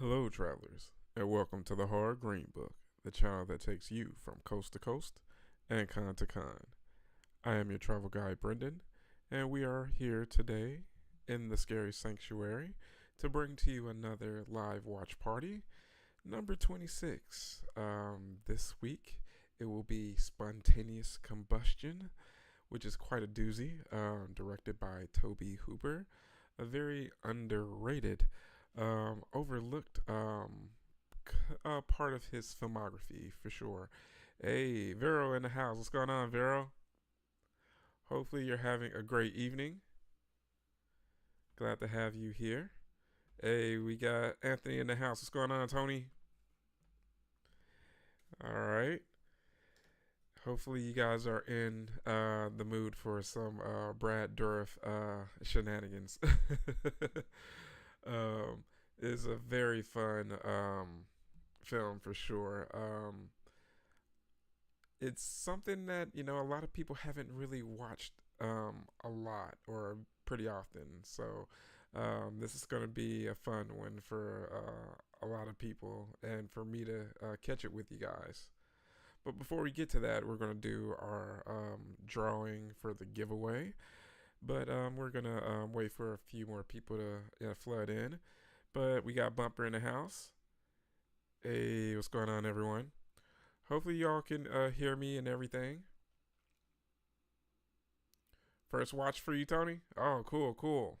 Hello, travelers, and welcome to the Horror Greenbook, the channel that takes you from coast to coast and con to con. I am your travel guide, Brendan, and we are here today in the Scary Sanctuary to bring to you another live watch party, number 26. This week, it will be Spontaneous Combustion, which is quite a doozy, directed by Toby Hooper, a very underrated overlooked part of his filmography for sure. Hey, Vero in the house. What's going on, Vero? Hopefully, you're having a great evening. Glad to have you here. Hey, we got Anthony in the house. What's going on, Tony? All right. Hopefully, you guys are in the mood for some Brad Dourif shenanigans. um, is a very fun film for sure. It's something that a lot of people haven't really watched a lot or pretty often. So this is going to be a fun one for a lot of people and for me to catch it with you guys. But before we get to that, we're going to do our drawing for the giveaway. But we're going to wait for a few more people to flood in. But we got Bumper in the house. Hey, what's going on, everyone? Hopefully, y'all can hear me and everything. First watch for you, Tony? Oh, cool, cool.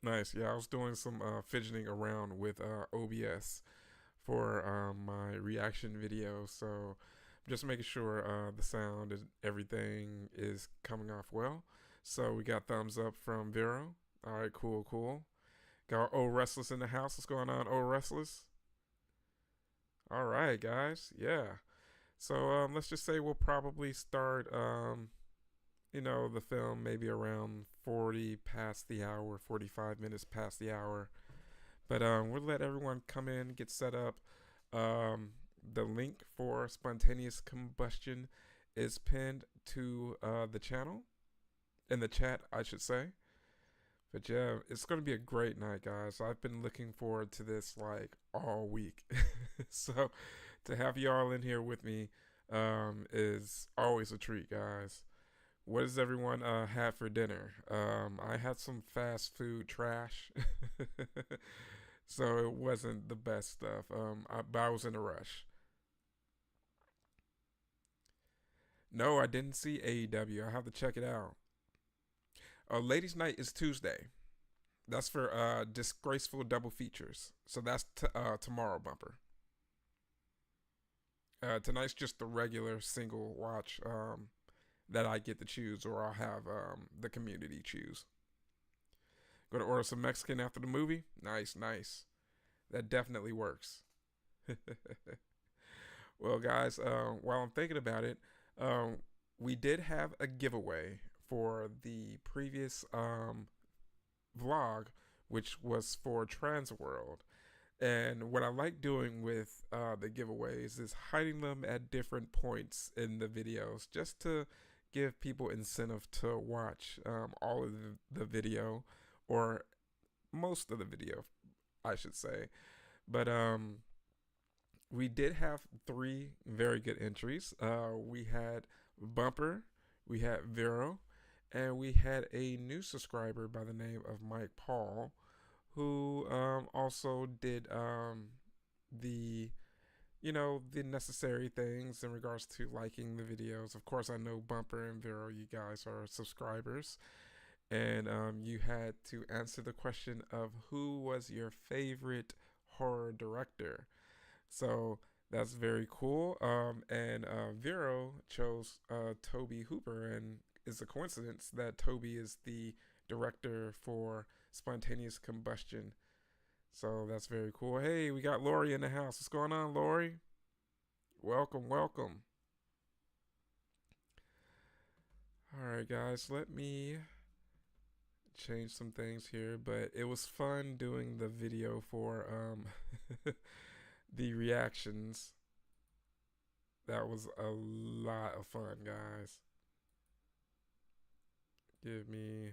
Nice. Yeah, I was doing some fidgeting around with OBS for my reaction video. So just making sure the sound and everything is coming off well. So we got thumbs up from Vero. All right, cool, cool. Got O Restless in the house. What's going on, O Restless? All right, guys. Yeah. So let's just say we'll probably start, the film maybe around 40 past the hour, 45 minutes past the hour. But we'll let everyone come in, get set up. The link for Spontaneous Combustion is pinned to the channel, in the chat, I should say. But yeah, it's going to be a great night, guys. I've been looking forward to this like all week. So to have y'all in here with me is always a treat, guys. What does everyone have for dinner? I had some fast food trash. So it wasn't the best stuff. But I was in a rush. No, I didn't see AEW. I have to check it out. Ladies' Night is Tuesday. That's for disgraceful double features. So that's tomorrow, Bumper. Tonight's just the regular single watch that I get to choose, or I'll have the community choose. Going to order some Mexican after the movie? Nice, nice. That definitely works. Well, guys, while I'm thinking about it, we did have a giveaway for the previous vlog, which was for Trans World. And what I like doing with the giveaways is hiding them at different points in the videos just to give people incentive to watch all of the video, or most of the video, I should say. But we did have three very good entries. We had Bumper, we had Vero, and we had a new subscriber by the name of Mike Paul, who also did the the necessary things in regards to liking the videos. Of course, I know Bumper and Vero, you guys are subscribers, and you had to answer the question of who was your favorite horror director. So that's very cool. And Vero chose Toby Hooper, and it's a coincidence that Toby is the director for Spontaneous Combustion. So that's very cool. Hey, we got Lori in the house. What's going on, Lori? Welcome, welcome. All right, guys, let me change some things here, but it was fun doing the video for the reactions. That was a lot of fun, guys. Give me,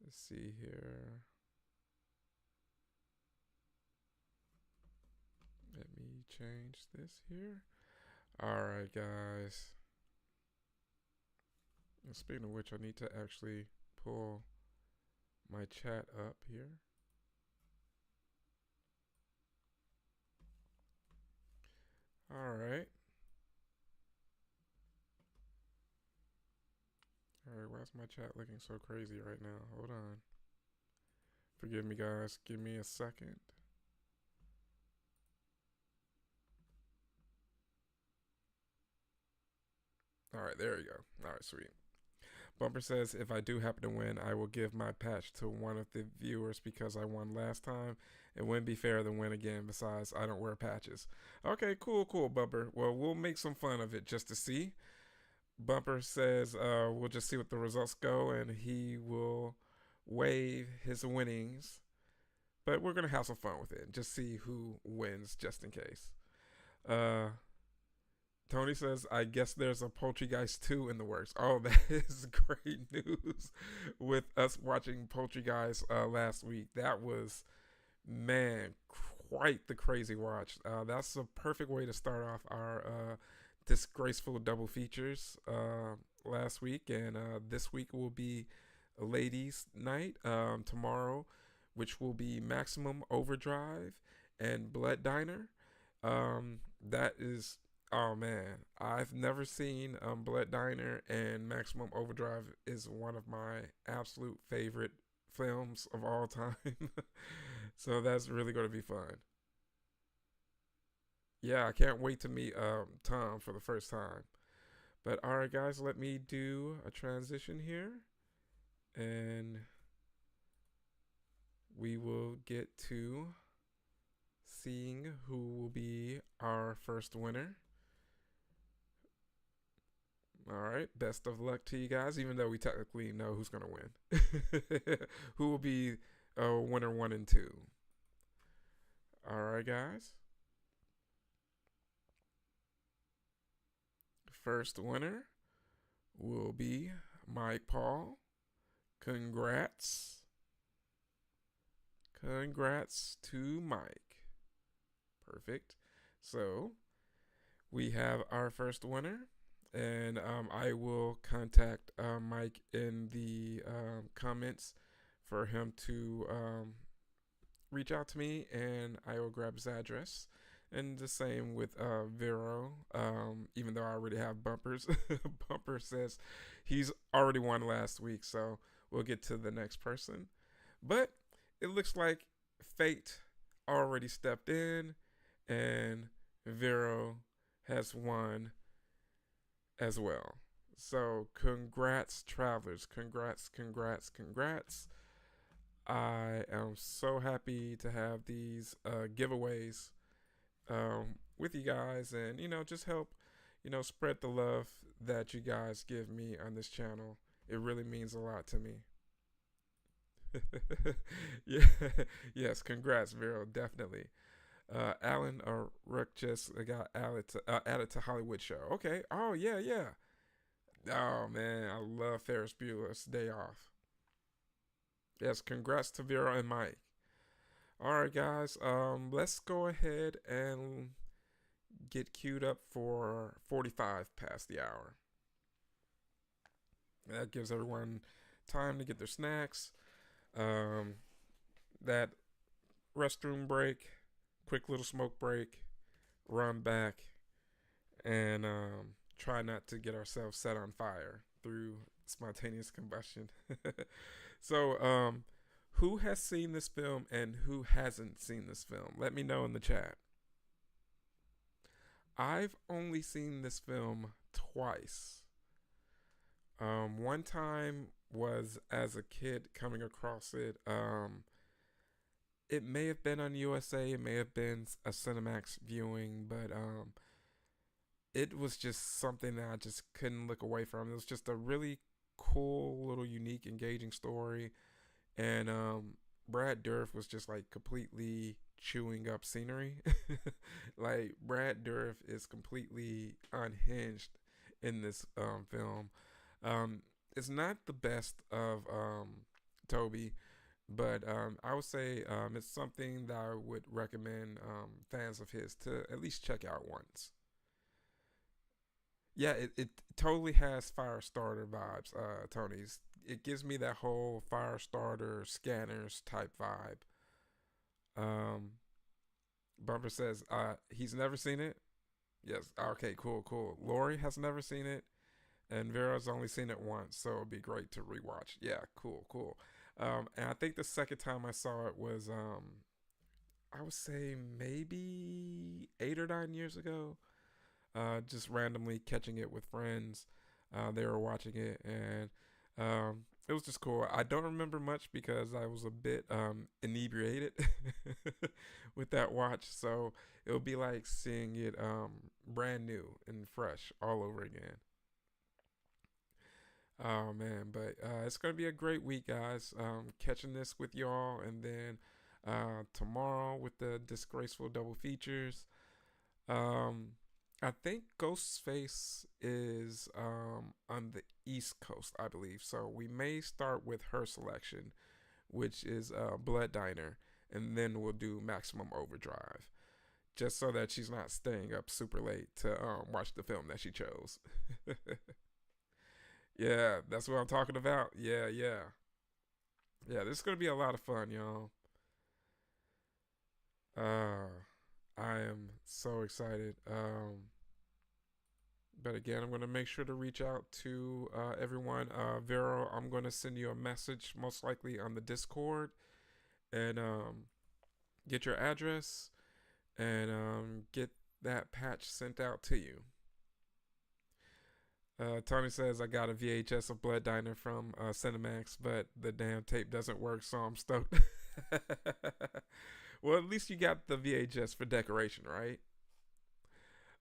let's see here. change this here. All right, guys. And speaking of which, I need to actually pull my chat up here. All right. All right, why's my chat looking so crazy right now? Hold on. Forgive me, guys. Give me a second. All right, there you go. All right, sweet. Bumper says, if I do happen to win, I will give my patch to one of the viewers because I won last time. It wouldn't be fair to win again. Besides, I don't wear patches. Okay, cool, Bumper. Well, we'll make some fun of it just to see. Bumper says, we'll just see what the results go, and he will waive his winnings. But we're going to have some fun with it and just see who wins just in case. Uh, Tony says, I guess there's a Poultrygeist 2 in the works. Oh, that is great news. With us watching Poultrygeist last week, that was, man, quite the crazy watch. That's a perfect way to start off our disgraceful double features last week. And this week will be a ladies' night tomorrow, which will be Maximum Overdrive and Blood Diner. That is... Oh man, I've never seen Blood Diner, and Maximum Overdrive is one of my absolute favorite films of all time. So that's really going to be fun. Yeah, I can't wait to meet Tom for the first time. But all right, guys, let me do a transition here, and we will get to seeing who will be our first winner. All right, best of luck to you guys, even though we technically know who's going to win. Who will be winner 1 and 2? All right, guys. First winner will be Mike Paul. Congrats. Congrats to Mike. Perfect. So we have our first winner. And I will contact Mike in the comments for him to reach out to me, and I will grab his address. And the same with Vero, even though I already have bumpers. Bumper says he's already won last week, so we'll get to the next person. But it looks like fate already stepped in, and Vero has won as well. So congrats, travelers. Congrats. I am so happy to have these giveaways with you guys, and just help spread the love that you guys give me on this channel. It really means a lot to me. Yeah. Yes, congrats, Vero, definitely. Alan Rook just got added to Hollywood Show. Okay. Oh yeah. Oh man, I love Ferris Bueller's Day Off. Yes, congrats to Vera and Mike. All right, guys. Let's go ahead and get queued up for 45 past the hour. That gives everyone time to get their snacks. That restroom break, quick little smoke break, run back, and try not to get ourselves set on fire through spontaneous combustion. So, who has seen this film and who hasn't seen this film? Let me know in the chat. I've only seen this film twice. One time was as a kid coming across it. It may have been on USA, it may have been a Cinemax viewing, but it was just something that I just couldn't look away from. It was just a really cool, little unique, engaging story, and Brad Dourif was just like completely chewing up scenery. Like Brad Dourif is completely unhinged in this film. It's not the best of Toby. But I would say it's something that I would recommend fans of his to at least check out once. Yeah, it totally has Firestarter vibes, Tony's. It gives me that whole Firestarter scanners type vibe. Um, Bumper says he's never seen it. Yes. Okay. Cool. Cool. Lori has never seen it, and Vera's only seen it once, so it'd be great to rewatch. Yeah. Cool. Cool. And I think the second time I saw it was I would say maybe 8 or 9 years ago. Just randomly catching it with friends. They were watching it, and it was just cool. I don't remember much because I was a bit inebriated with that watch, so it would be like seeing it brand new and fresh all over again. Oh man, but it's gonna be a great week, guys. Catching this with y'all, and then tomorrow with the disgraceful double features. Um, I think Ghostface is on the East Coast, I believe. So we may start with her selection, which is Blood Diner, and then we'll do Maximum Overdrive, just so that she's not staying up super late to watch the film that she chose. Yeah, that's what I'm talking about. Yeah, yeah, yeah. This is gonna be a lot of fun, y'all. Uh, I am so excited. But again, I'm going to make sure to reach out to everyone. Vero, I'm going to send you a message, most likely on the Discord, and get your address and get that patch sent out to you. Tony says, I got a VHS of Blood Diner from Cinemax, but the damn tape doesn't work, so I'm stoked. Well, at least you got the VHS for decoration, right?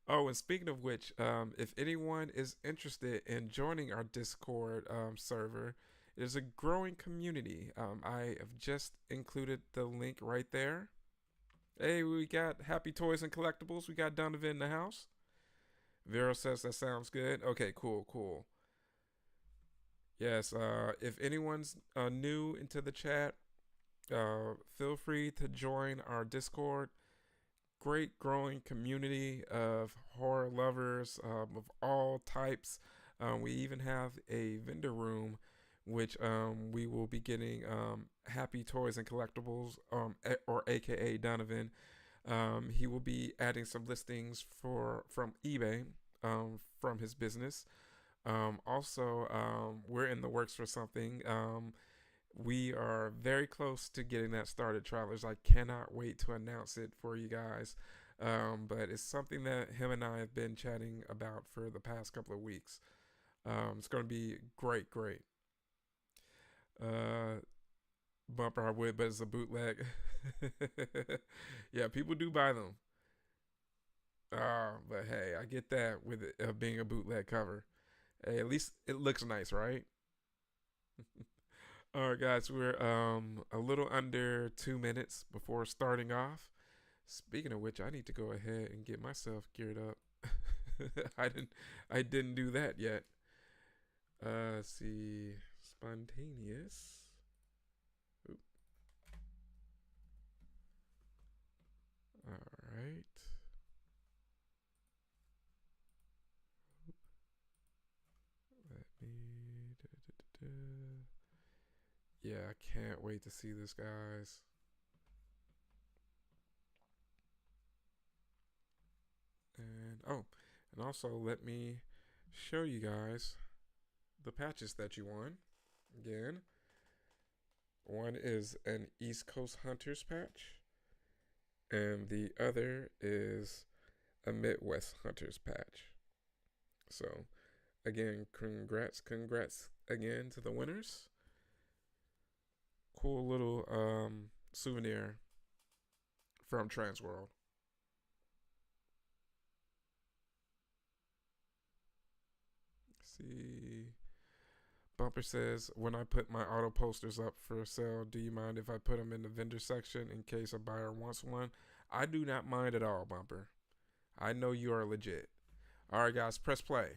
Oh, and speaking of which, if anyone is interested in joining our Discord server, it is a growing community. I have just included the link right there. Hey, we got Happy Toys and Collectibles. We got Donovan in the house. Vero says that sounds good. Okay, cool, cool. Yes, if anyone's new into the chat, feel free to join our Discord. Great growing community of horror lovers of all types. We even have a vendor room, which we will be getting Happy Toys and Collectibles, or AKA Donovan. He will be adding some listings for from eBay from his business. Also, we're in the works for something. We are very close to getting that started, travelers. I cannot wait to announce it for you guys. But it's something that him and I have been chatting about for the past couple of weeks. It's going to be great, great. Uh, Bumper I would, but it's a bootleg. Yeah, people do buy them. But hey, I get that with it being a bootleg cover. Hey, at least it looks nice, right? All right, guys, we're a little under 2 minutes before starting off. Speaking of which, I need to go ahead and get myself geared up. I didn't do that yet. Let's see, spontaneous. Oop. All right. Let me. Yeah, I can't wait to see this, guys. And oh, and also let me show you guys the patches that you won. Again, one is an East Coast Hunters patch, and the other is a Midwest Hunters patch. So, again, congrats again to the winners. Cool little souvenir from Transworld. Let's see. Bumper says, when I put my auto posters up for sale, do you mind if I put them in the vendor section in case a buyer wants one? I do not mind at all, Bumper. I know you are legit. All right, guys, press play.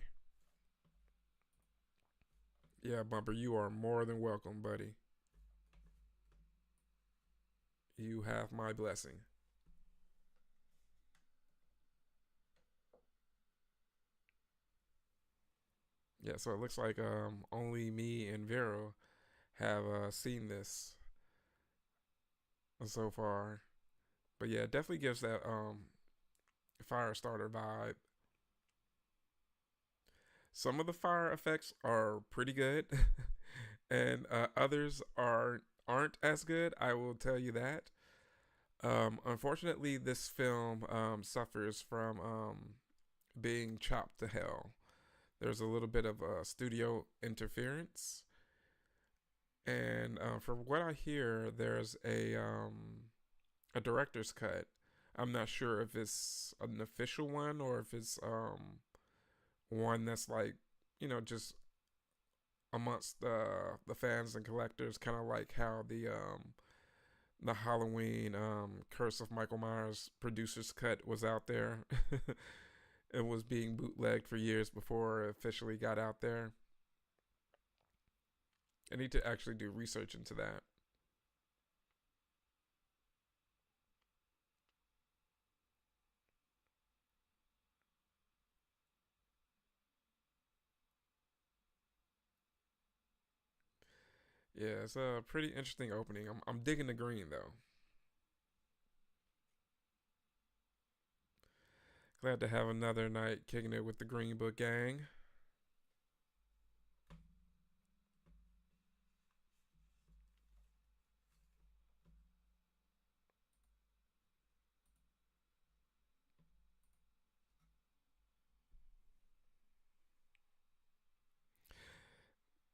Yeah, Bumper, you are more than welcome, buddy. You have my blessing. Yeah, so it looks like only me and Vero have seen this so far. But yeah, it definitely gives that fire starter vibe. Some of the fire effects are pretty good, and others aren't as good. I will tell you that. Unfortunately, this film suffers from being chopped to hell. There's a little bit of studio interference, and from what I hear, there's a director's cut. I'm not sure if it's an official one or if it's one that's like, just amongst the fans and collectors, kind of like how the Halloween Curse of Michael Myers producer's cut was out there. It was being bootlegged for years before it officially got out there. I need to actually do research into that. Yeah, it's a pretty interesting opening. I'm digging the green though. Glad to have another night kicking it with the Greenbook gang.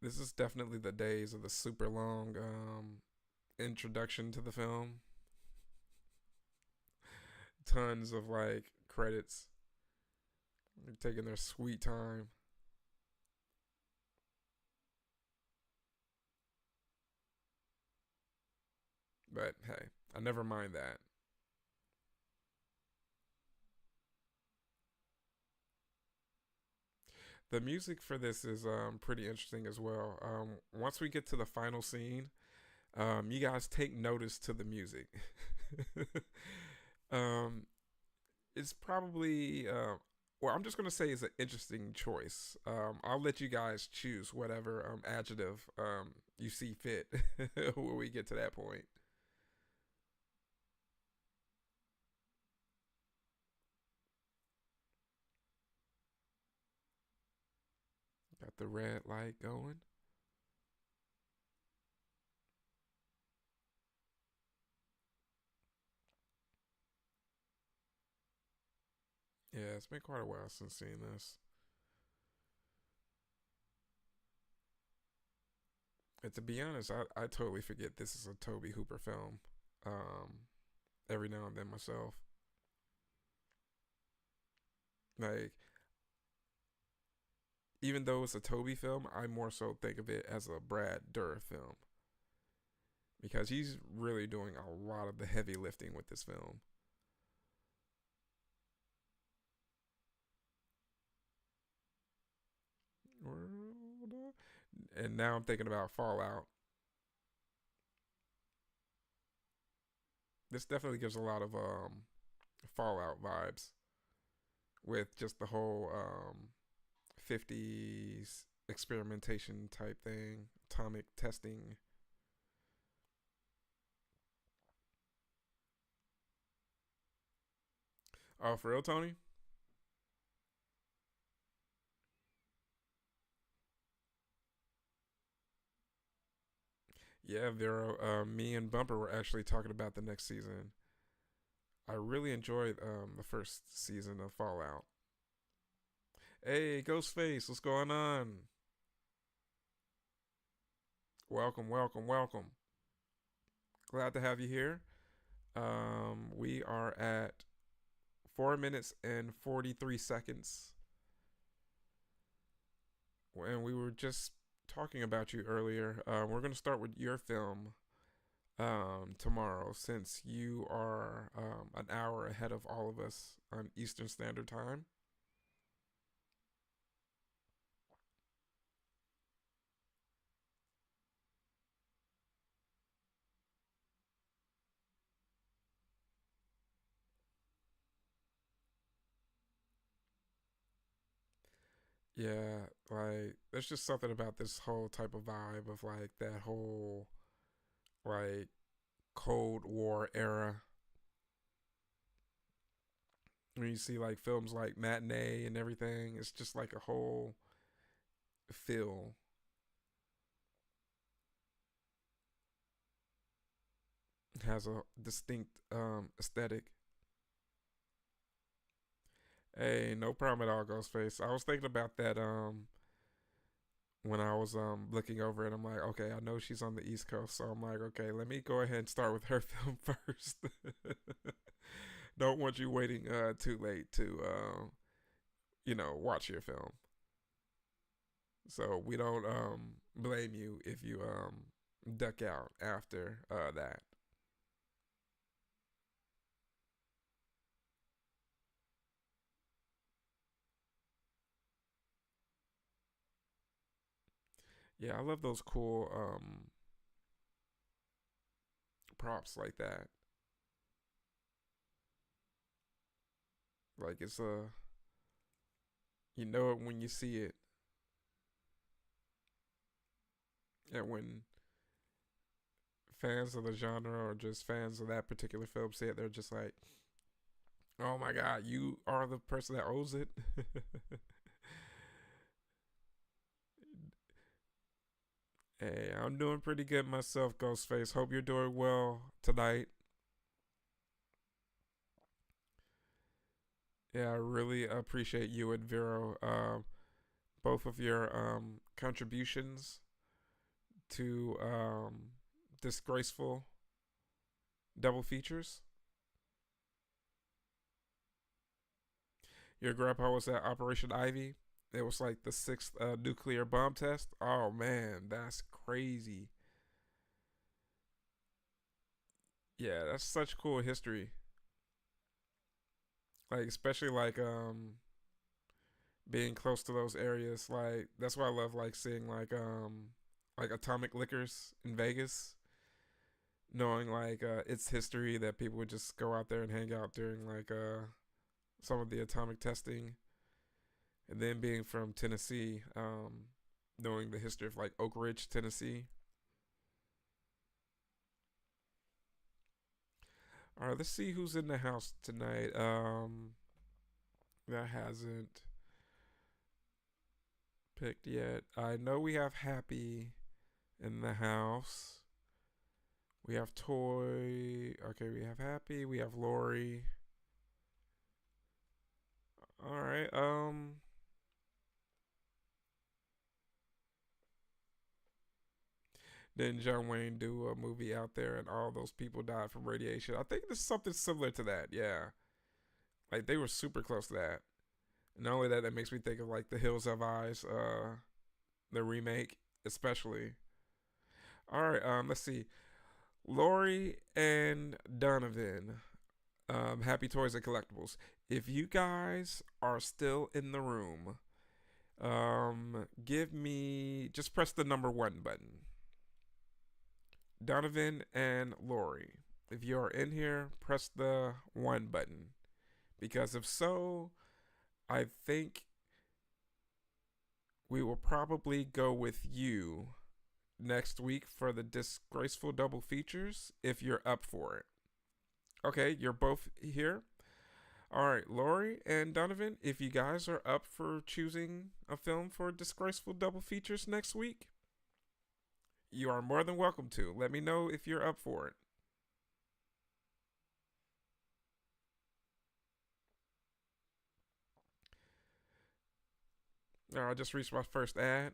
This is definitely the days of the super long introduction to the film. Tons of like credits. They're taking their sweet time. But hey, I never mind that. The music for this is pretty interesting as well. Once we get to the final scene, you guys take notice to the music. um, it's probably, well, I'm just going to say it's an interesting choice. I'll let you guys choose whatever adjective you see fit when we get to that point. Got the red light going. Yeah, it's been quite a while since seeing this. And to be honest, I totally forget this is a Toby Hooper film. Um, every now and then myself. Like, even though it's a Toby film, I more so think of it as a Brad Dourif film because he's really doing a lot of the heavy lifting with this film. And now I'm thinking about Fallout. This definitely gives a lot of Fallout vibes with just the whole 50s experimentation type thing, atomic testing. Oh, for real, Tony? Yeah, Vero. Me and Bumper were actually talking about the next season. I really enjoyed the first season of Fallout. Hey, Ghostface, what's going on? Welcome, welcome, welcome. Glad to have you here. We are at 4 minutes and 43 seconds, and we were just talking about you earlier. We're going to start with your film tomorrow since you are an hour ahead of all of us on Eastern Standard Time. Yeah, like there's just something about this whole type of vibe of like that whole like Cold War era. When you see like films like Matinee and everything, it's just like a whole feel. It has a distinct aesthetic. Hey, no problem at all, Ghostface. I was thinking about that when I was looking over it. I'm like, okay, I know she's on the East Coast, so I'm like, okay, let me go ahead and start with her film first. Don't want you waiting too late to watch your film. So we don't blame you if you duck out after that. Yeah, I love those cool props like that. Like it's a you know it when you see it, and when fans of the genre or just fans of that particular film see it, they're just like, "Oh my god, you are the person that owns it." Hey, I'm doing pretty good myself, Ghostface. Hope you're doing well tonight. Yeah, I really appreciate you and Vero, both of your contributions to disgraceful double features. Your grandpa was at Operation Ivy. It was like the sixth nuclear bomb test. Oh man, that's crazy. Yeah, that's such cool history. Like especially being close to those areas. Like that's why I love like seeing like atomic liquors in Vegas. Knowing like its history that people would just go out there and hang out during like some of the atomic testing, and then being from Tennessee, knowing the history of like Oak Ridge, Tennessee. All right, let's see who's in the house tonight. That hasn't picked yet. I know we have Happy in the house. We have Toy. Okay, we have Happy. We have Lori. All right. Didn't John Wayne do a movie out there and all those people died from radiation? I think there's something similar to that. Yeah, like they were super close to that. And not only that, that makes me think of like The Hills Have Eyes, the remake, especially. All right, let's see. Lori and Donovan, Happy Toys and Collectibles. If you guys are still in the room, give me just press the number one button. Donovan and Lori. If you are in here, press the one button. Because if so, I think we will probably go with you next week for the disgraceful double features if you're up for it. Okay, you're both here. All right, Lori and Donovan, if you guys are up for choosing a film for disgraceful double features next week, you are more than welcome to. Let me know if you're up for it. All right, I just reached my first ad.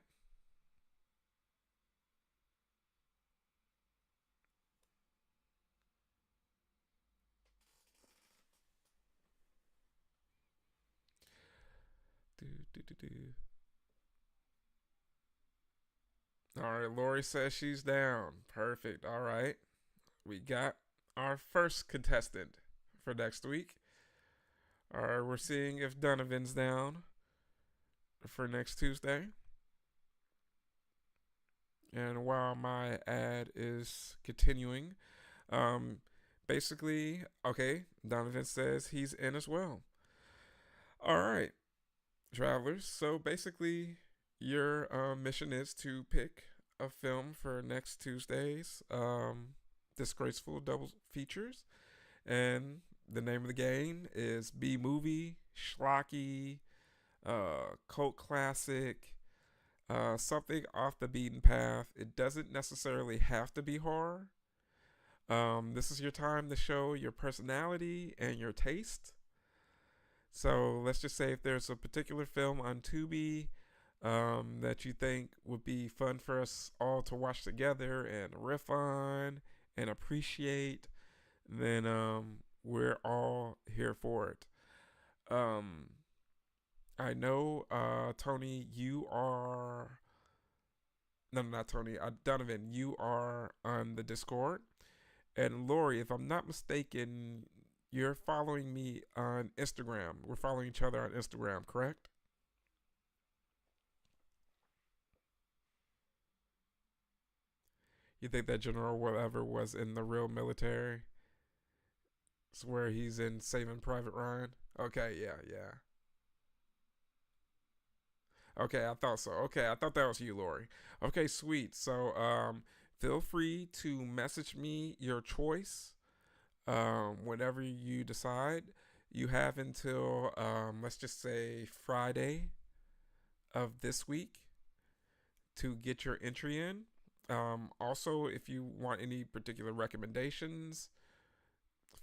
Do, do, do, do. All right, Lori says she's down. Perfect. All right. We got our first contestant for next week. All right, we're seeing if Donovan's down for next Tuesday. And while my ad is continuing, um, basically, okay, Donovan says he's in as well. All right. travelers. So basically, your mission is to pick a film for next Tuesday's disgraceful double features, and the name of the game is B movie, schlocky, cult classic, something off the beaten path. It doesn't necessarily have to be horror. This is your time to show your personality and your taste. So let's just say if there's a particular film on Tubi that you think would be fun for us all to watch together and riff on and appreciate, then we're all here for it. Um, I know, Tony, you are. No, not Tony. Donovan, you are on the Discord. And Lori, if I'm not mistaken, you're following me on Instagram. We're following each other on Instagram, correct? You think that General whatever was in the real military? It's where he's in Saving Private Ryan? Okay, yeah, yeah. Okay, I thought so. Okay, I thought that was you, Lori. Okay, sweet. So, feel free to message me your choice whenever you decide. You have until, let's just say, Friday of this week to get your entry in. Also, if you want any particular recommendations,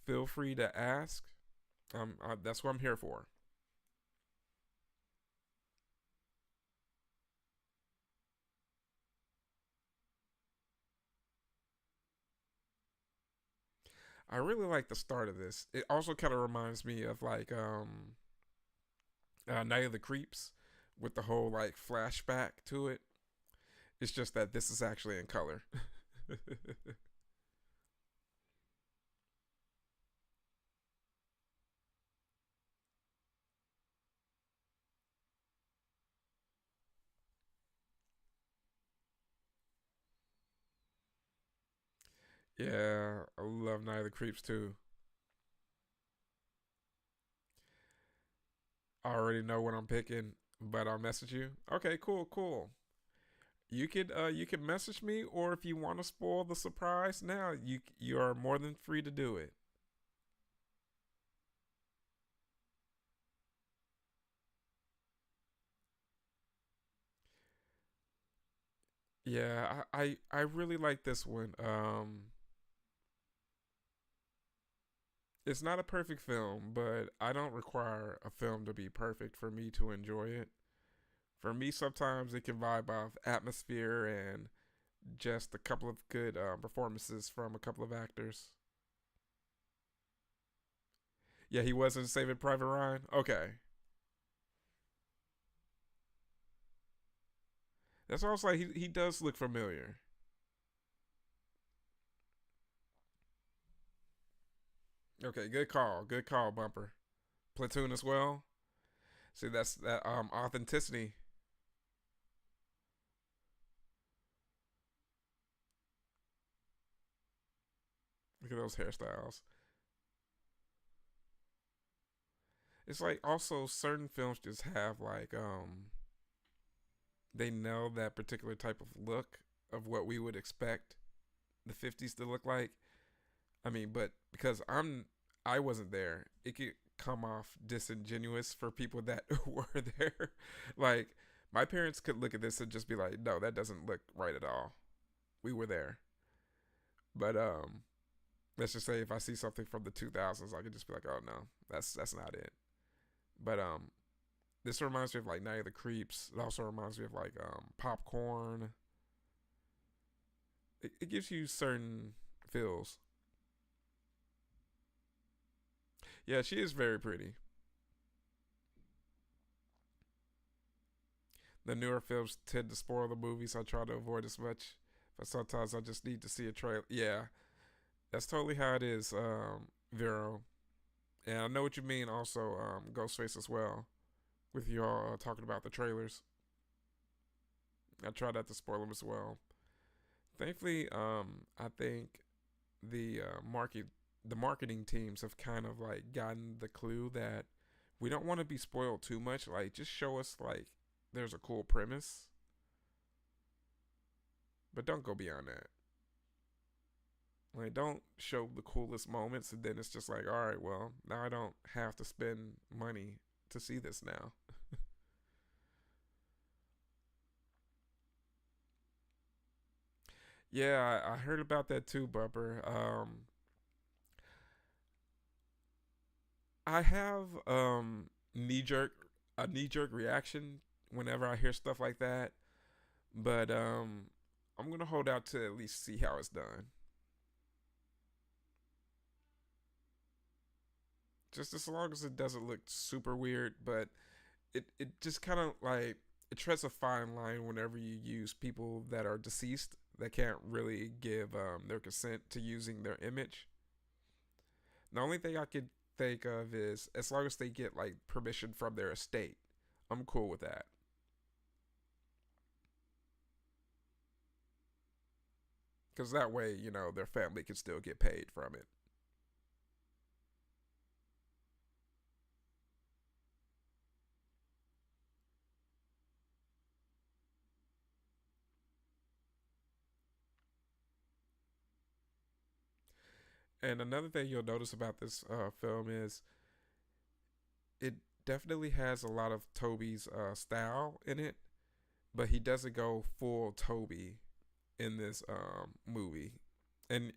feel free to ask. That's what I'm here for. I really like the start of this. It also kind of reminds me of like Night of the Creeps with the whole like flashback to it. It's just that this is actually in color. Yeah, I love Night of the Creeps too. I already know what I'm picking, but I'll message you. Okay, cool, cool. You can message me, or if you want to spoil the surprise now, you are more than free to do it. Yeah, I really like this one. It's not a perfect film, but I don't require a film to be perfect for me to enjoy it. For me, sometimes it can vibe off atmosphere and just a couple of good performances from a couple of actors. Yeah, he was in Saving Private Ryan. Okay, that's why I was like, he does look familiar. Okay, good call, Bumper. Platoon as well. See, that's that authenticity. Look at those hairstyles. It's like also certain films just have like they know that particular type of look of what we would expect the 50s to look like. I mean, but because I wasn't there, it could come off disingenuous for people that were there. Like my parents could look at this and just be like, "No, that doesn't look right at all." We were there. But let's just say if I see something from the 2000s, I could just be like, "Oh no, that's not it." But this reminds me of like Night of the Creeps. It also reminds me of like Popcorn. It gives you certain feels. Yeah, she is very pretty. The newer films tend to spoil the movies. I try to avoid as much, but sometimes I just need to see a trailer. Yeah, that's totally how it is, Vero. And I know what you mean. Also, Ghostface as well. With y'all talking about the trailers, I try not to spoil them as well. Thankfully, I think the marketing teams have kind of like gotten the clue that we don't want to be spoiled too much. Like, just show us like there's a cool premise, but don't go beyond that. Like, don't show the coolest moments, and then it's just like, all right, well, now I don't have to spend money to see this now. Yeah, I heard about that too, Bubber. I have knee jerk reaction whenever I hear stuff like that, but I'm gonna hold out to at least see how it's done. Just as long as it doesn't look super weird, but it just kind of like it treads a fine line whenever you use people that are deceased that can't really give their consent to using their image. The only thing I could think of is as long as they get like permission from their estate, I'm cool with that. Because that way, their family can still get paid from it. And another thing you'll notice about this film is it definitely has a lot of Toby's style in it, but he doesn't go full Toby in this movie, and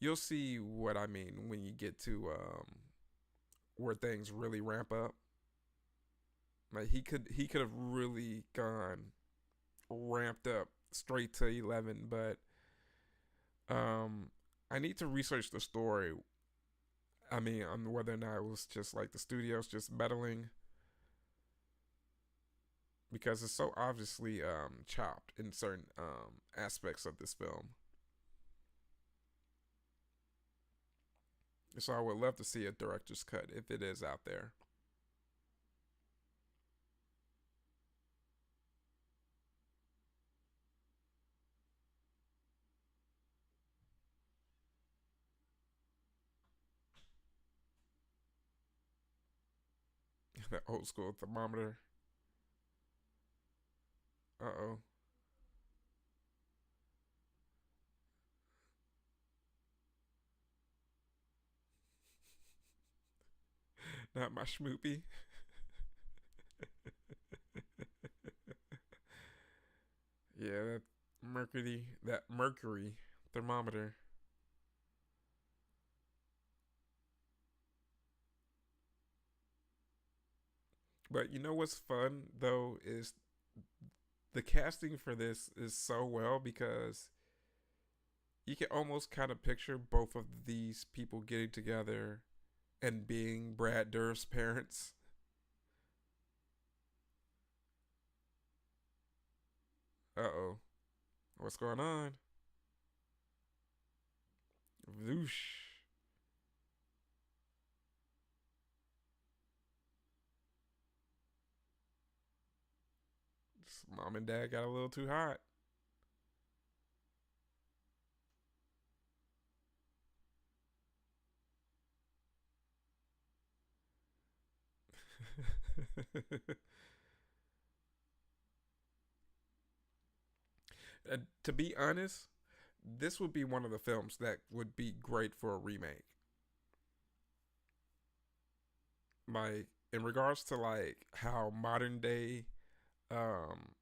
you'll see what I mean when you get to where things really ramp up. Like he could have really gone ramped up straight to 11, but um, I need to research the story. I mean, on whether or not it was just like the studios just meddling because it's so obviously chopped in certain aspects of this film. So I would love to see a director's cut if it is out there. That old school thermometer. Uh oh. Not my schmoopy. Yeah, that mercury thermometer. But you know what's fun though is the casting for this is so well because you can almost kind of picture both of these people getting together and being Brad Dourif's parents. Uh oh, what's going on? Voosh. Mom and dad got a little too hot. And to be honest, this would be one of the films that would be great for a remake. Like in regards to like how modern day um,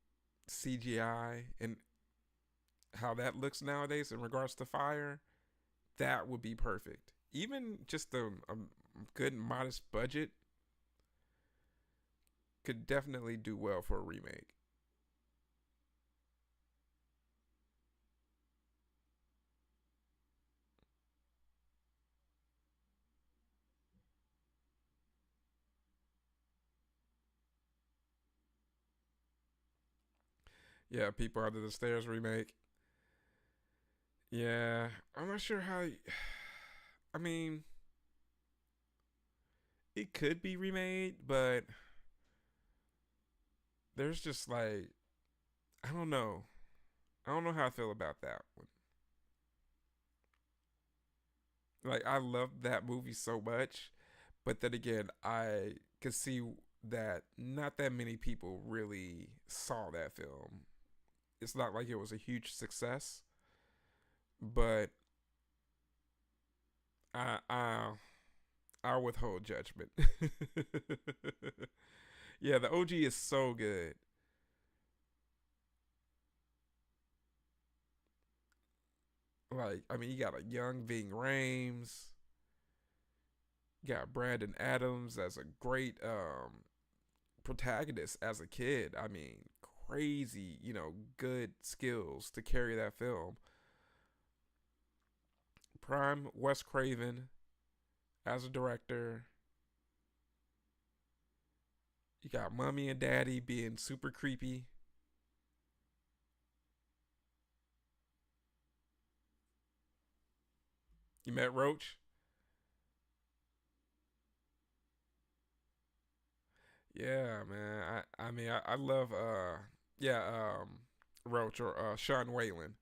CGI and how that looks nowadays in regards to fire, that would be perfect. Even just a good modest budget could definitely do well for a remake. Yeah, People Under the Stairs remake. Yeah, I'm not sure how. I mean, it could be remade, but there's just like I don't know. I don't know how I feel about that one. Like I love that movie so much, but then again, I could see that not that many people really saw that film. It's not like it was a huge success, but I I'll withhold judgment. Yeah, the OG is so good. Like, I mean, you got a young Ving Rhames, you got Brandon Adams as a great protagonist as a kid. I mean, crazy, good skills to carry that film. Prime Wes Craven as a director. You got Mommy and Daddy being super creepy. You met Roach? Yeah, man. I mean I love yeah, Roach or Sean Whalen.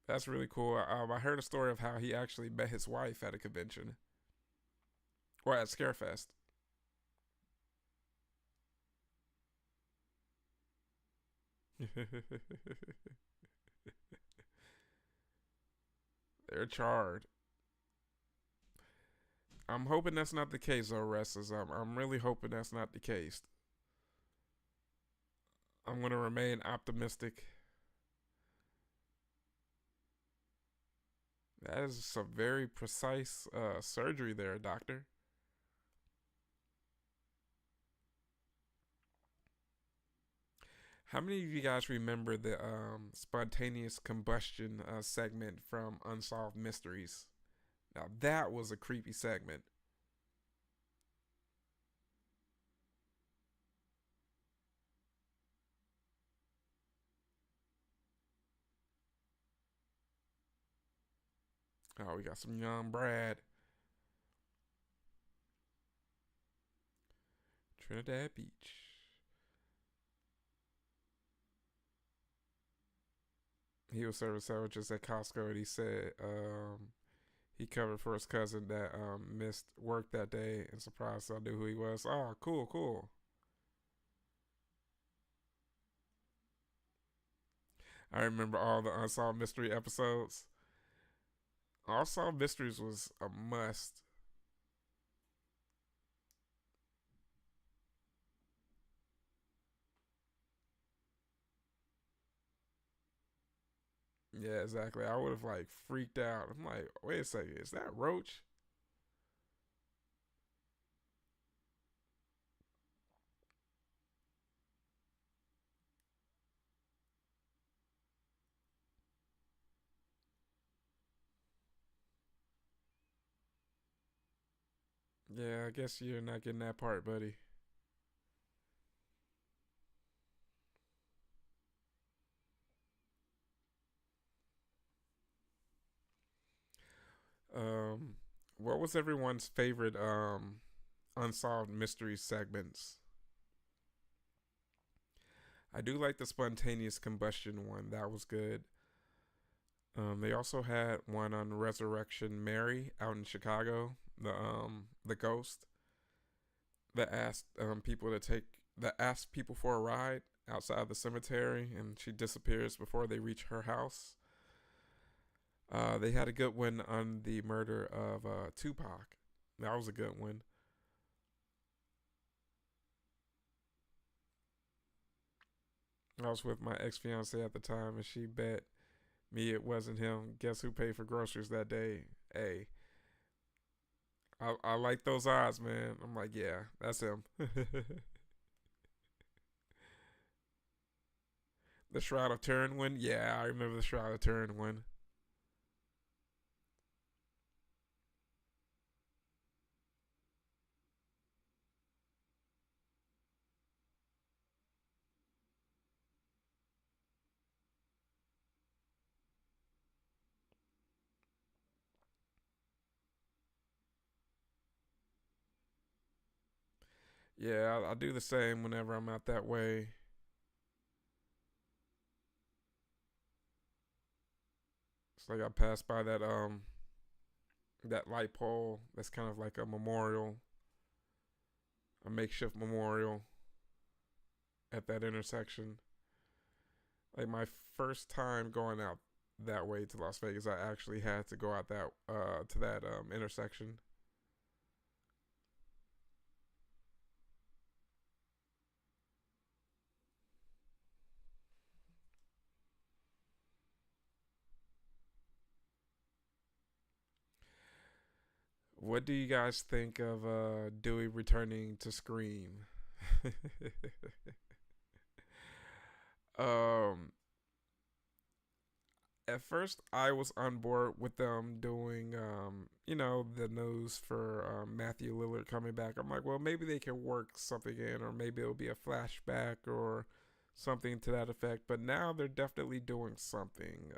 That's really cool. I heard a story of how he actually met his wife at a convention or at Scarefest. They're charred. I'm hoping that's not the case, though, wrestlers. I'm really hoping that's not the case. I'm gonna remain optimistic. That is some very precise surgery there, doctor. How many of you guys remember the spontaneous combustion segment from Unsolved Mysteries? Now that was a creepy segment. Oh, we got some young Brad. Trinidad Beach. He was serving sandwiches at Costco, and he said he covered for his cousin that missed work that day, and surprised I knew who he was. Oh, cool, cool. I remember all the Unsolved Mystery episodes. Unsolved Mysteries was a must. Yeah, exactly. I would have like freaked out. I'm like, wait a second, is that Roach? Yeah, I guess you're not getting that part, buddy. Um, what was everyone's favorite unsolved mystery segments? I do like the spontaneous combustion one. That was good. They also had one on Resurrection Mary out in Chicago. The ghost that asked people to take that asked people for a ride outside the cemetery, and she disappears before they reach her house. They had a good one on the murder of Tupac. That was a good one. I was with my ex fiance at the time, and she bet me it wasn't him. Guess who paid for groceries that day? Hey, I like those odds, man. I'm like, yeah, that's him. The Shroud of Turin one, yeah, I remember the Shroud of Turin one. Yeah, I do the same whenever I'm out that way. It's like I pass by that that light pole that's kind of like a memorial, a makeshift memorial at that intersection. Like my first time going out that way to Las Vegas, I actually had to go out that to that intersection. What do you guys think of Dewey returning to Scream? um, at first I was on board with them doing the news for Matthew Lillard coming back. I'm like, well, maybe they can work something in, or maybe it'll be a flashback or something to that effect. But now they're definitely doing something.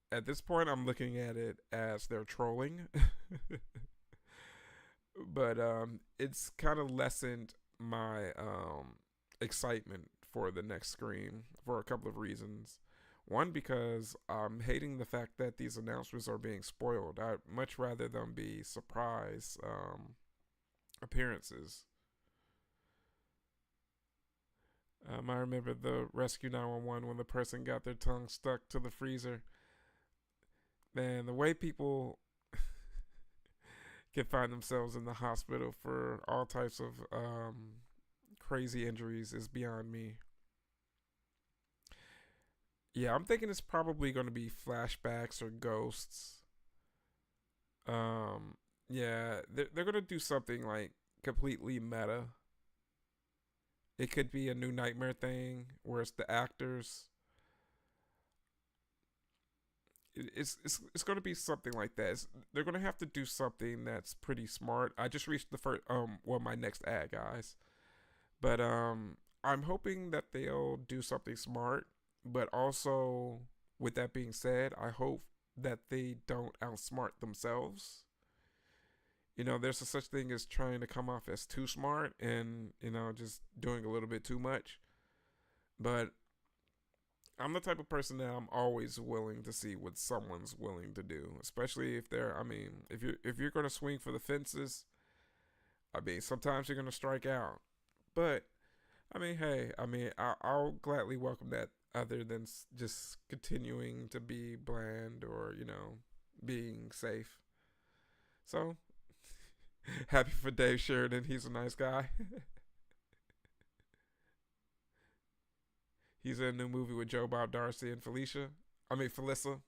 At this point, I'm looking at it as they're trolling, but it's kind of lessened my excitement for the next Scream for a couple of reasons. One, because I'm hating the fact that these announcements are being spoiled. I'd much rather them be surprise appearances. I remember the Rescue 911 when the person got their tongue stuck to the freezer. Man, the way people can find themselves in the hospital for all types of crazy injuries is beyond me. Yeah, I'm thinking it's probably going to be flashbacks or ghosts. Um, yeah, they're going to do something like completely meta. It could be a new nightmare thing where it's the actors. It's going to be something like that. They're going to have to do something that's pretty smart. I just reached the first my next ad, guys. But I'm hoping that they'll do something smart, but also with that being said, I hope that they don't outsmart themselves. There's a such thing as trying to come off as too smart and, just doing a little bit too much. But I'm the type of person that I'm always willing to see what someone's willing to do, especially if they're. I mean, if you're gonna swing for the fences, I mean, sometimes you're gonna strike out. But I mean, hey, I'll gladly welcome that, other than just continuing to be bland or being safe. So happy for Dave Sheridan. He's a nice guy. He's in a new movie with Joe Bob Darcy and Felicia. I mean, Felissa.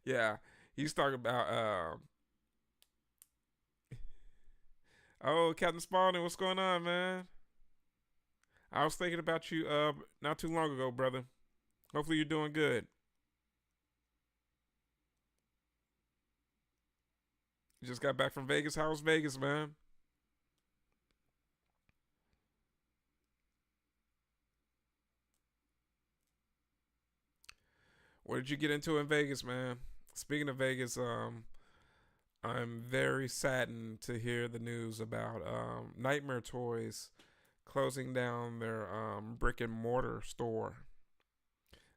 Yeah, he's talking about. Oh, Captain Spaulding, what's going on, man? I was thinking about you not too long ago, brother. Hopefully you're doing good. You just got back from Vegas. How was Vegas, man? What did you get into in Vegas, man? Speaking of Vegas, I'm very saddened to hear the news about Nightmare Toys closing down their brick and mortar store.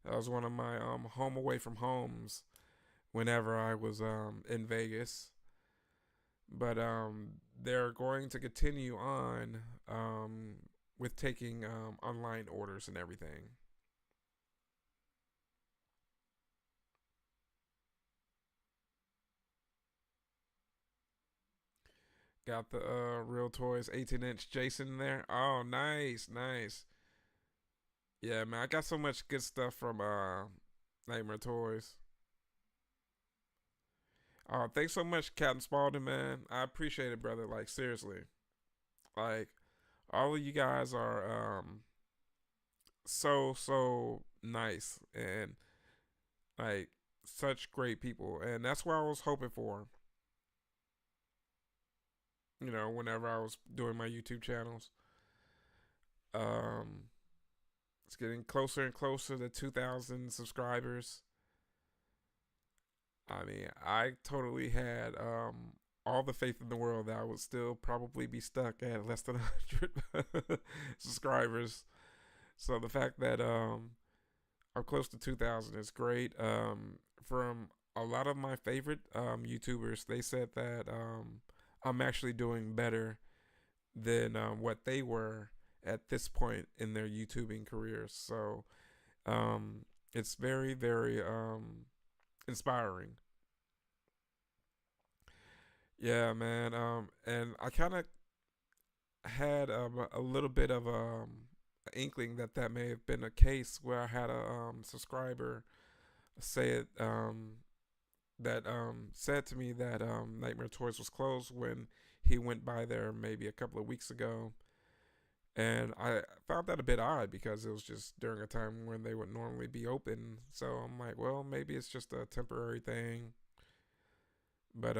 That was one of my home away from homes whenever I was in Vegas. But they're going to continue on with taking online orders and everything. Got the Real Toys 18-inch Jason in there. Oh, nice, nice. Yeah, man, I got so much good stuff from Nightmare Toys. Thanks so much, Captain Spaulding, man. I appreciate it, brother. Like, seriously. Like, all of you guys are so nice and like such great people, and that's what I was hoping for. Whenever I was doing my YouTube channels, um, it's getting closer and closer to 2,000 subscribers. I mean, I totally had all the faith in the world that I would still probably be stuck at less than 100 subscribers. So the fact that Up close to 2,000 is great. From a lot of my favorite YouTubers, they said that I'm actually doing better than what they were at this point in their YouTubing careers. So um, it's very, very inspiring. Yeah, man. And I kind of had a little bit of an inkling that that may have been a case where I had a subscriber say it that said to me that Nightmare Toys was closed when he went by there maybe a couple of weeks ago. And I found that a bit odd because it was just during a time when they would normally be open. So I'm like, well, maybe it's just a temporary thing. But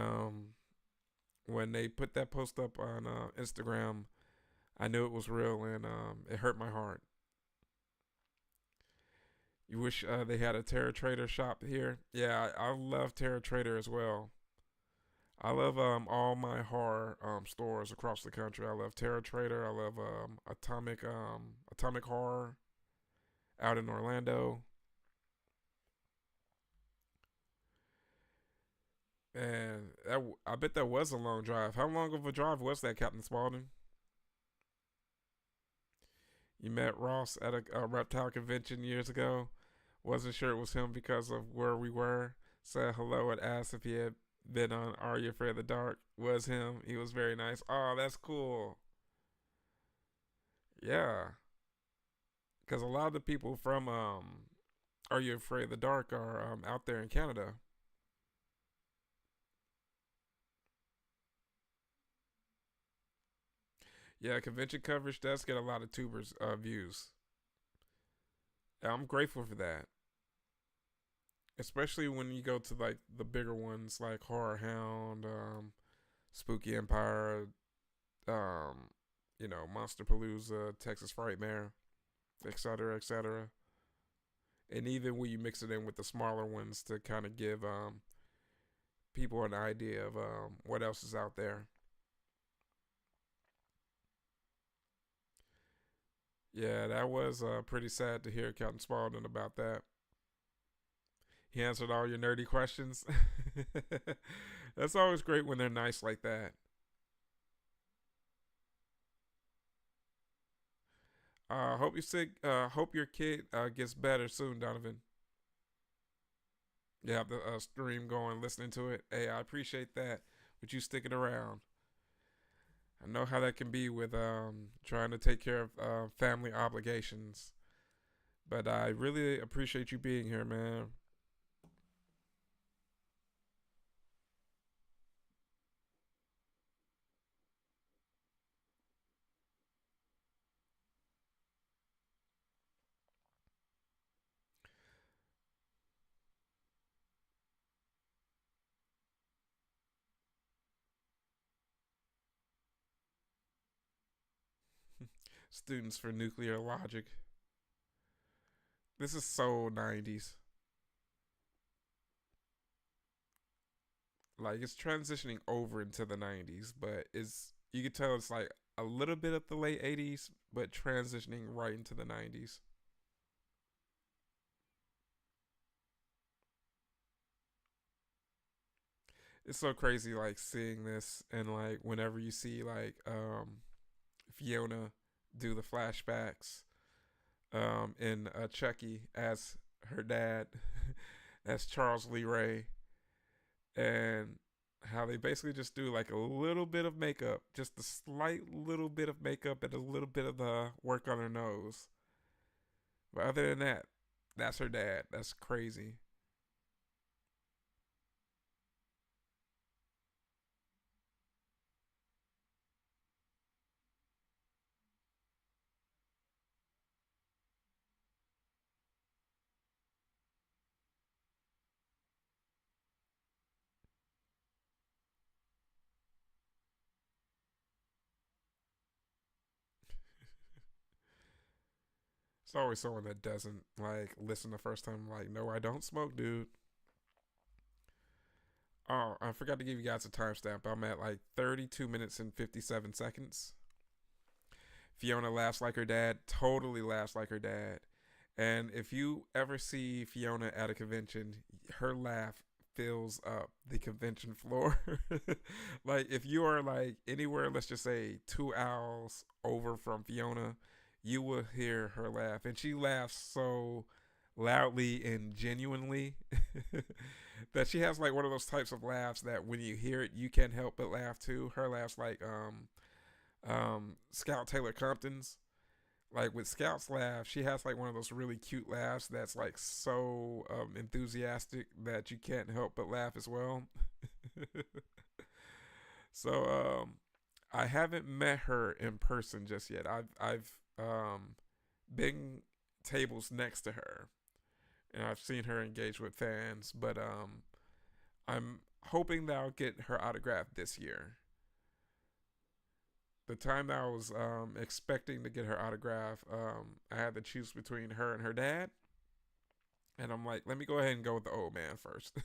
when they put that post up on Instagram, I knew it was real, and it hurt my heart. You wish they had a Terra Trader shop here? Yeah, I love Terra Trader as well. I love all my horror stores across the country. I love Terra Trader. I love Atomic Horror out in Orlando. And I bet that was a long drive. How long of a drive was that, Captain Spaulding? You met Ross at a reptile convention years ago. Wasn't sure it was him because of where we were. Said hello and asked if he had been on Are You Afraid of the Dark. Was him. He was very nice. Oh, that's cool. Yeah, because a lot of the people from Are You Afraid of the Dark are out there in Canada. Yeah, convention coverage does get a lot of tubers views. I'm grateful for that, especially when you go to like the bigger ones like Horror Hound, Spooky Empire, um, Monster Palooza, Texas Frightmare, etc., etc. And even when you mix it in with the smaller ones to kind of give people an idea of what else is out there. Yeah, that was pretty sad to hear Captain Spaulding about that. He answered all your nerdy questions. That's always great when they're nice like that. Hope you sick. Hope your kid gets better soon, Donovan. You have the stream going, listening to it. Hey, I appreciate that. With you sticking around. I know how that can be with trying to take care of family obligations. But I really appreciate you being here, man. Students for nuclear logic. This is so 90s. Like it's transitioning over into the 90s, but it's you can tell it's like a little bit of the late 80s, but transitioning right into the 90s. It's so crazy like seeing this and like whenever you see like Fiona do the flashbacks in Chucky as her dad as Charles Lee Ray, and how they basically just do like a little bit of makeup, just a slight little bit of makeup and a little bit of the work on her nose. But other than that, that's her dad. That's crazy. It's always someone that doesn't like listen the first time. Like, no, I don't smoke, dude. Oh, I forgot to give you guys a timestamp. I'm at like 32 minutes and 57 seconds. Fiona laughs like her dad, totally laughs like her dad. And if you ever see Fiona at a convention, her laugh fills up the convention floor. Like if you are like anywhere, let's just say 2 hours over from Fiona, you will hear her laugh, and she laughs so loudly and genuinely that she has like one of those types of laughs that when you hear it, you can't help but laugh too. Her laughs like Scout Taylor Compton's. Like with Scout's laugh, she has like one of those really cute laughs that's like so enthusiastic that you can't help but laugh as well. So I haven't met her in person just yet. I've been tables next to her, and I've seen her engage with fans, but I'm hoping that I'll get her autograph this year. The time that I was expecting to get her autograph, I had to choose between her and her dad, and I'm like, let me go ahead and go with the old man first.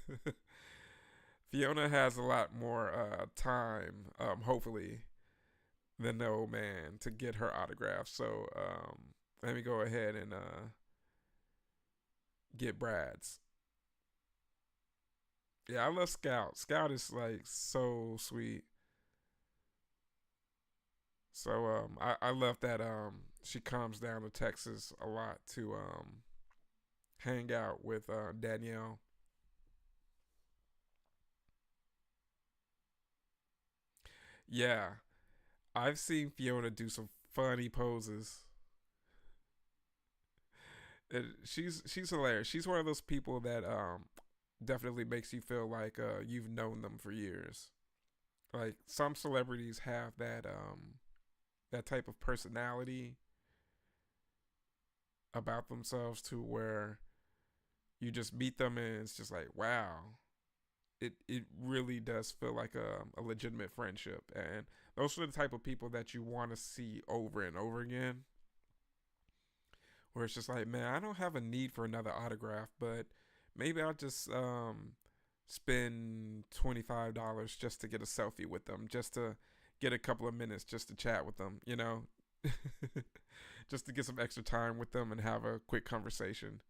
Fiona has a lot more time, hopefully, than the old man to get her autograph. So let me go ahead and get Brad's. Yeah, I love Scout. Scout is like so sweet. So I love that she comes down to Texas a lot to hang out with Danielle. Yeah, I've seen Fiona do some funny poses. She's hilarious. She's one of those people that definitely makes you feel like you've known them for years. Like some celebrities have that type of personality about themselves to where you just meet them and it's just like wow. It really does feel like a legitimate friendship, and those are the type of people that you want to see over and over again. Where it's just like, man, I don't have a need for another autograph, but maybe I'll just spend $25 just to get a selfie with them, just to get a couple of minutes, just to chat with them, you know, just to get some extra time with them and have a quick conversation.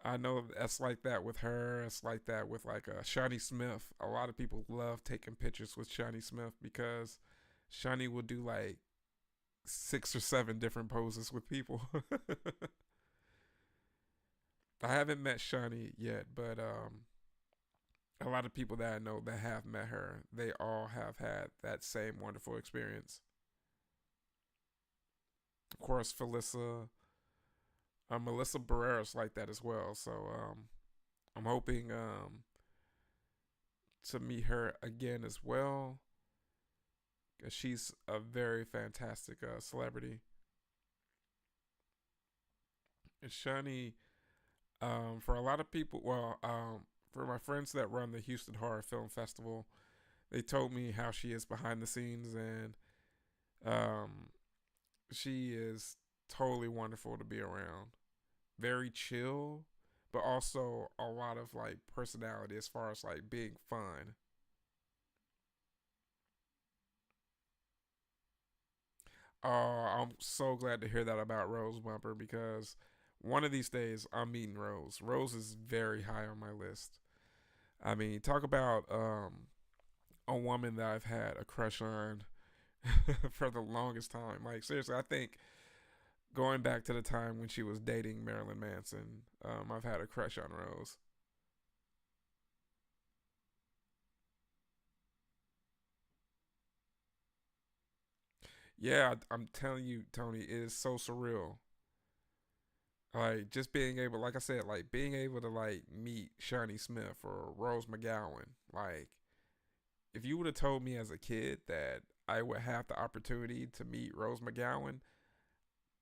I know that's like that with her. It's like that with like Shawnee Smith. A lot of people love taking pictures with Shawnee Smith because Shawnee will do like 6 or 7 different poses with people. I haven't met Shawnee yet, but a lot of people that I know that have met her, they all have had that same wonderful experience. Of course, Melissa Barrera's like that as well. So I'm hoping to meet her again as well. 'Cause she's a very fantastic celebrity. And Shani, for a lot of people, well, for my friends that run the Houston Horror Film Festival, they told me how she is behind the scenes, and um, she is totally wonderful to be around. Very chill, but also a lot of like personality as far as like being fun. Oh, I'm so glad to hear that about Rose Bumper because one of these days I'm meeting Rose. Rose is very high on my list. I mean, talk about a woman that I've had a crush on for the longest time. Like seriously, I think going back to the time when she was dating Marilyn Manson, I've had a crush on Rose. Yeah, I'm telling you, Tony, it is so surreal. Like just being able, like I said, like being able to like meet Shawnee Smith or Rose McGowan. Like if you would have told me as a kid that I would have the opportunity to meet Rose McGowan,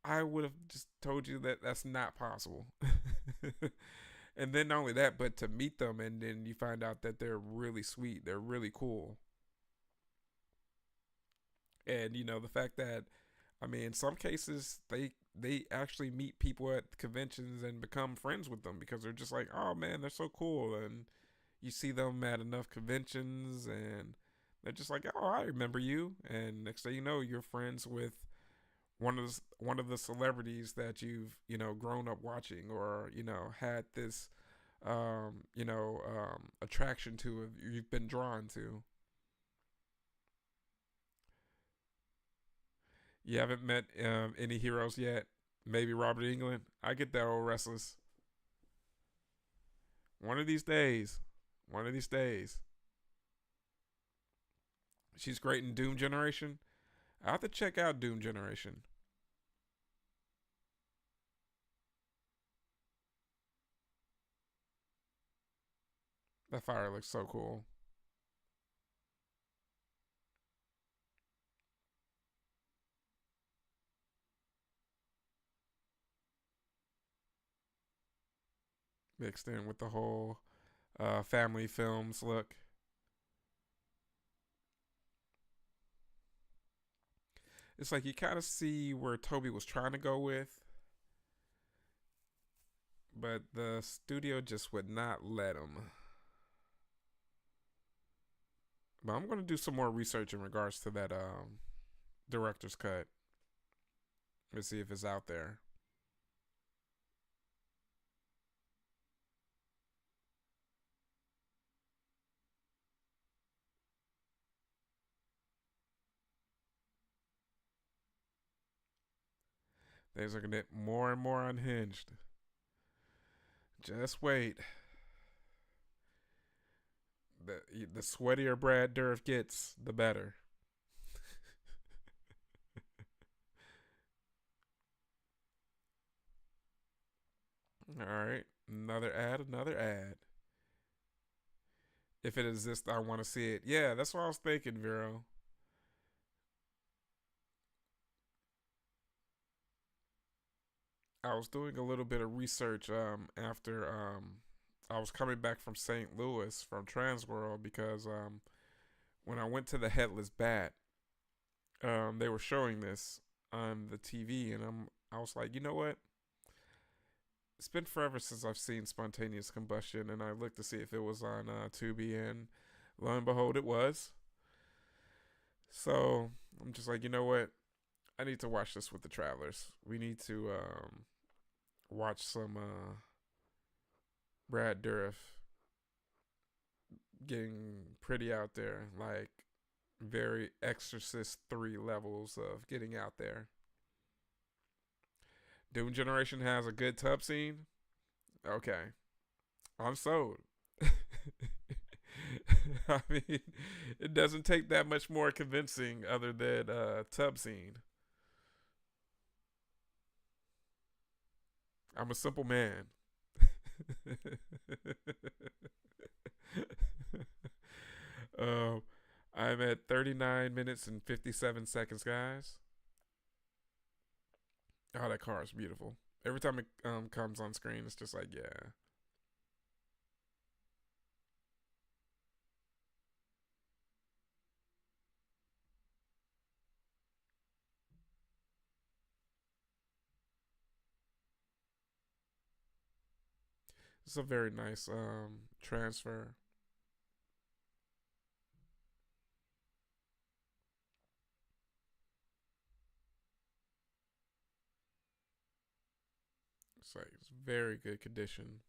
I would have just told you that that's not possible. And then not only that, but to meet them and then you find out that they're really sweet, they're really cool, and you know the fact that I mean, in some cases, they actually meet people at conventions and become friends with them because they're just like, oh man, they're so cool, and you see them at enough conventions, and they're just like, oh, I remember you, and next thing you know, you're friends with one of the celebrities that you've grown up watching, or had this attraction to, you've been drawn to. You haven't met any heroes yet. Maybe Robert England. I get that old restless. One of these days. One of these days. She's great in Doom Generation. I have to check out Doom Generation. That fire looks so cool. Mixed in with the whole family films look. It's like you kind of see where Toby was trying to go with, but the studio just would not let him. But I'm going to do some more research in regards to that director's cut to see if it's out there. Things are going to get more and more unhinged. Just wait. The sweatier Brad Dourif gets, the better. All right, another ad, another ad. If it exists, I want to see it. Yeah, that's what I was thinking, Vero. I was doing a little bit of research after I was coming back from St. Louis from Transworld, because when I went to the Headless Bat, they were showing this on the TV, and I was like, you know what? It's been forever since I've seen Spontaneous Combustion, and I looked to see if it was on Tubi, and lo and behold, it was. So I'm just like, you know what? I need to watch this with the travelers. We need to watch some Brad Dourif getting pretty out there, like very Exorcist 3 levels of getting out there. Doom Generation has a good tub scene. Okay, I'm sold. I mean, it doesn't take that much more convincing other than tub scene. I'm a simple man. um, I'm at 39 minutes and 57 seconds, guys. Oh, that car is beautiful. Every time it comes on screen, it's just like, yeah. It's a very nice transfer. It's like it's very good condition.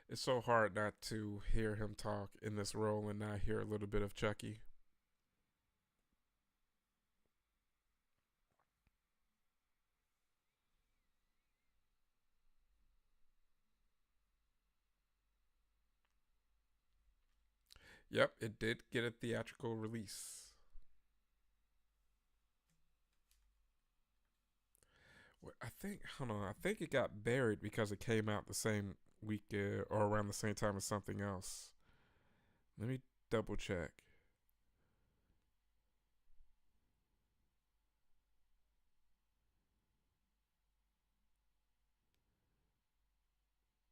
It's so hard not to hear him talk in this role and not hear a little bit of Chucky. Yep, it did get a theatrical release. I think, hold on, I think it got buried because it came out the same week or around the same time as something else. Let me double check.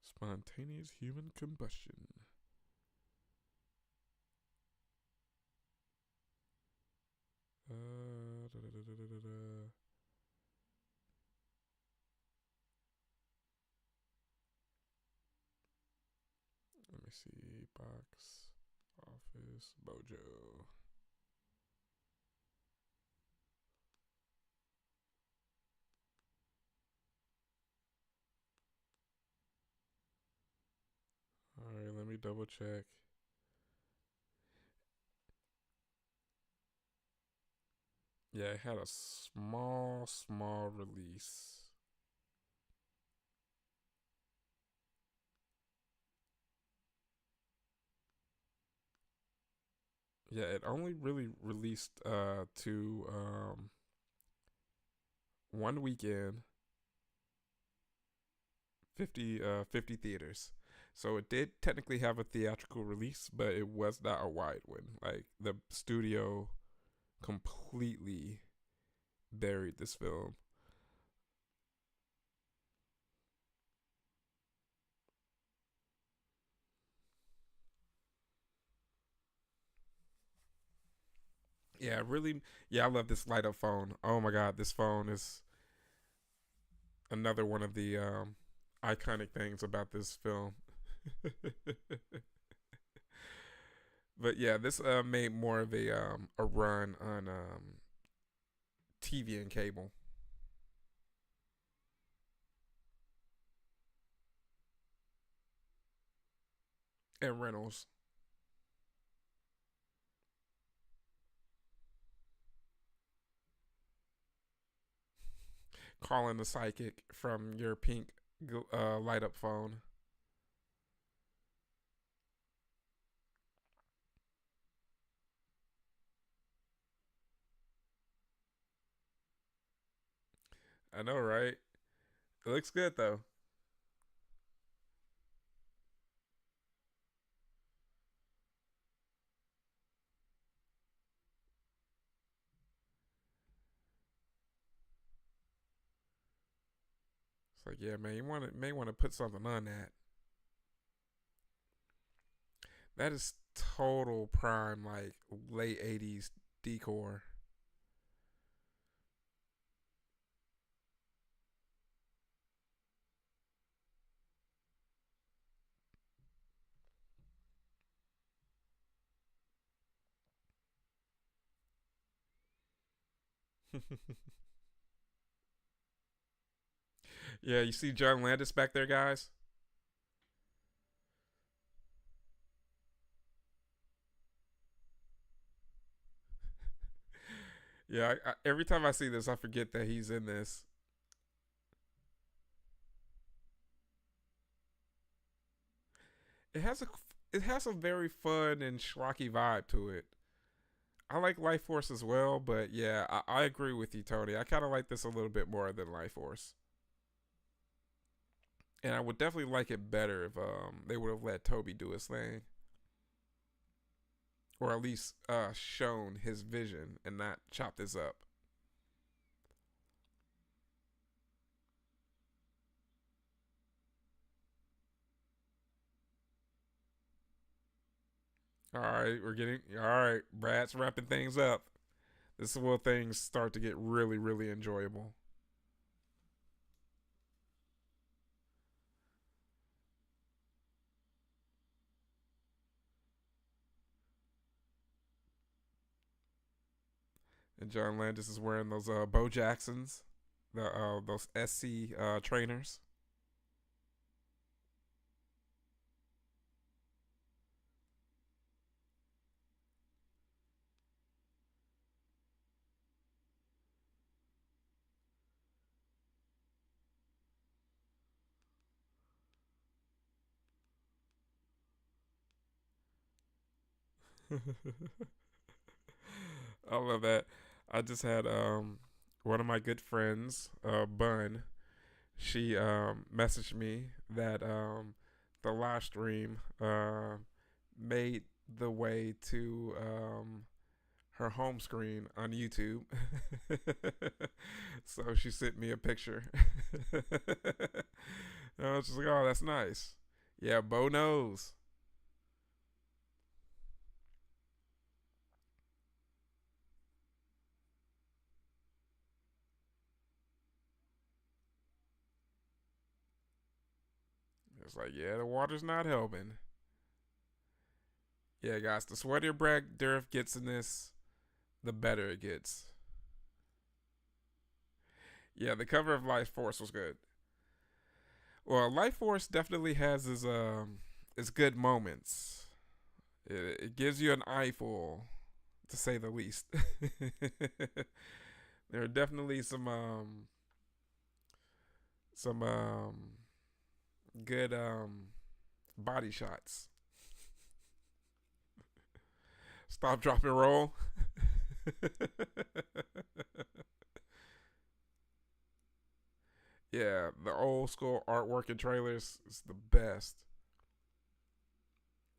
Spontaneous human combustion. see. Box Office Mojo. All right, let me double check. Yeah, it had a small release. Yeah, it only really released to one weekend, 50 theaters. So it did technically have a theatrical release, but it was not a wide one. Like the studio completely buried this film. Yeah, really. Yeah, I love this light up phone. Oh my god, this phone is another one of the iconic things about this film. But yeah, this made more of a run on TV and cable and rentals. Calling the psychic from your pink light up phone. I know, right? It looks good though. It's like, yeah, man, you may want to put something on that. That is total prime, like late '80s decor. Yeah, you see John Landis back there, guys. Yeah, every time I see this, I forget that he's in this. It has a it has a very fun and schlocky vibe to it. I like Life Force as well, but yeah, I agree with you, Tony. I kind of like this a little bit more than Life Force, and I would definitely like it better if they would have let Toby do his thing, or at least shown his vision and not chop this up. All right, we're getting all right. Brad's wrapping things up. This is where things start to get really enjoyable. And John Landis is wearing those Bo Jacksons, the those SC trainers. I love that. I just had one of my good friends, Bun. She messaged me that the live stream made the way to her home screen on YouTube. So she sent me a picture. I was just like, oh, that's nice. Yeah, Bo knows. It's like, yeah, the water's not helping. Yeah, guys, the sweatier Brad Dourif gets in this, the better it gets. Yeah, the cover of Life Force was good. Well, Life Force definitely has its good moments. It gives you an eyeful, to say the least. There are definitely some good body shots. Stop, drop, and roll. Yeah, the old school artwork and trailers is the best.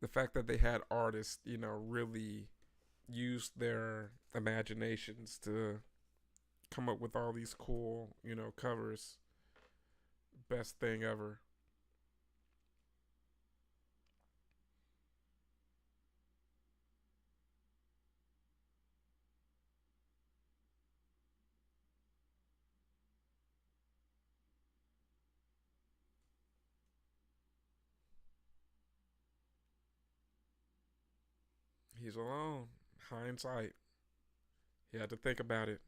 The fact that they had artists, really use their imaginations to come up with all these cool, covers. Best thing ever. He's alone. Hindsight. He had to think about it.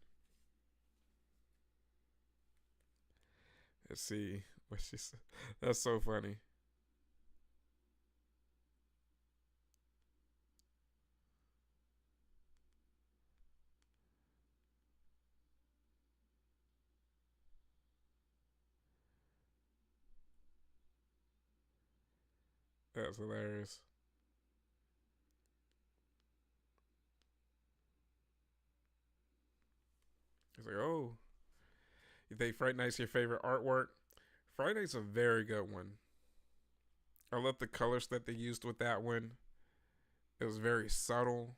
Let's see what she said. That's so funny. That's hilarious. He's like, oh, you think Fright Night's your favorite artwork? Fright Night's a very good one. I love the colors that they used with that one. It was very subtle.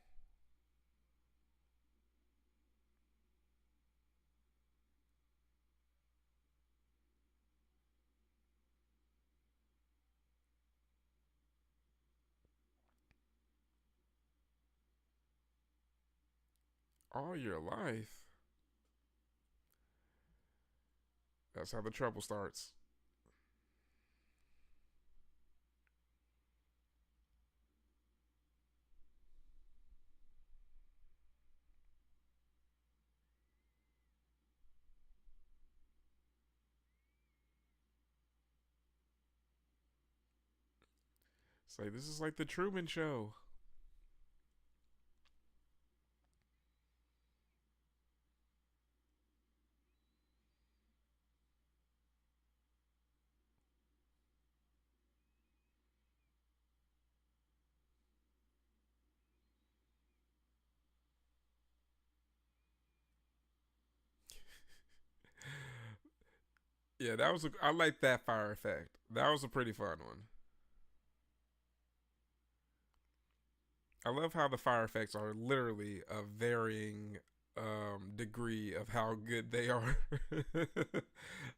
All your life. That's how the trouble starts. Say, this is like the Truman Show. Yeah, I like that fire effect. That was a pretty fun one. I love how the fire effects are literally a varying degree of how good they are.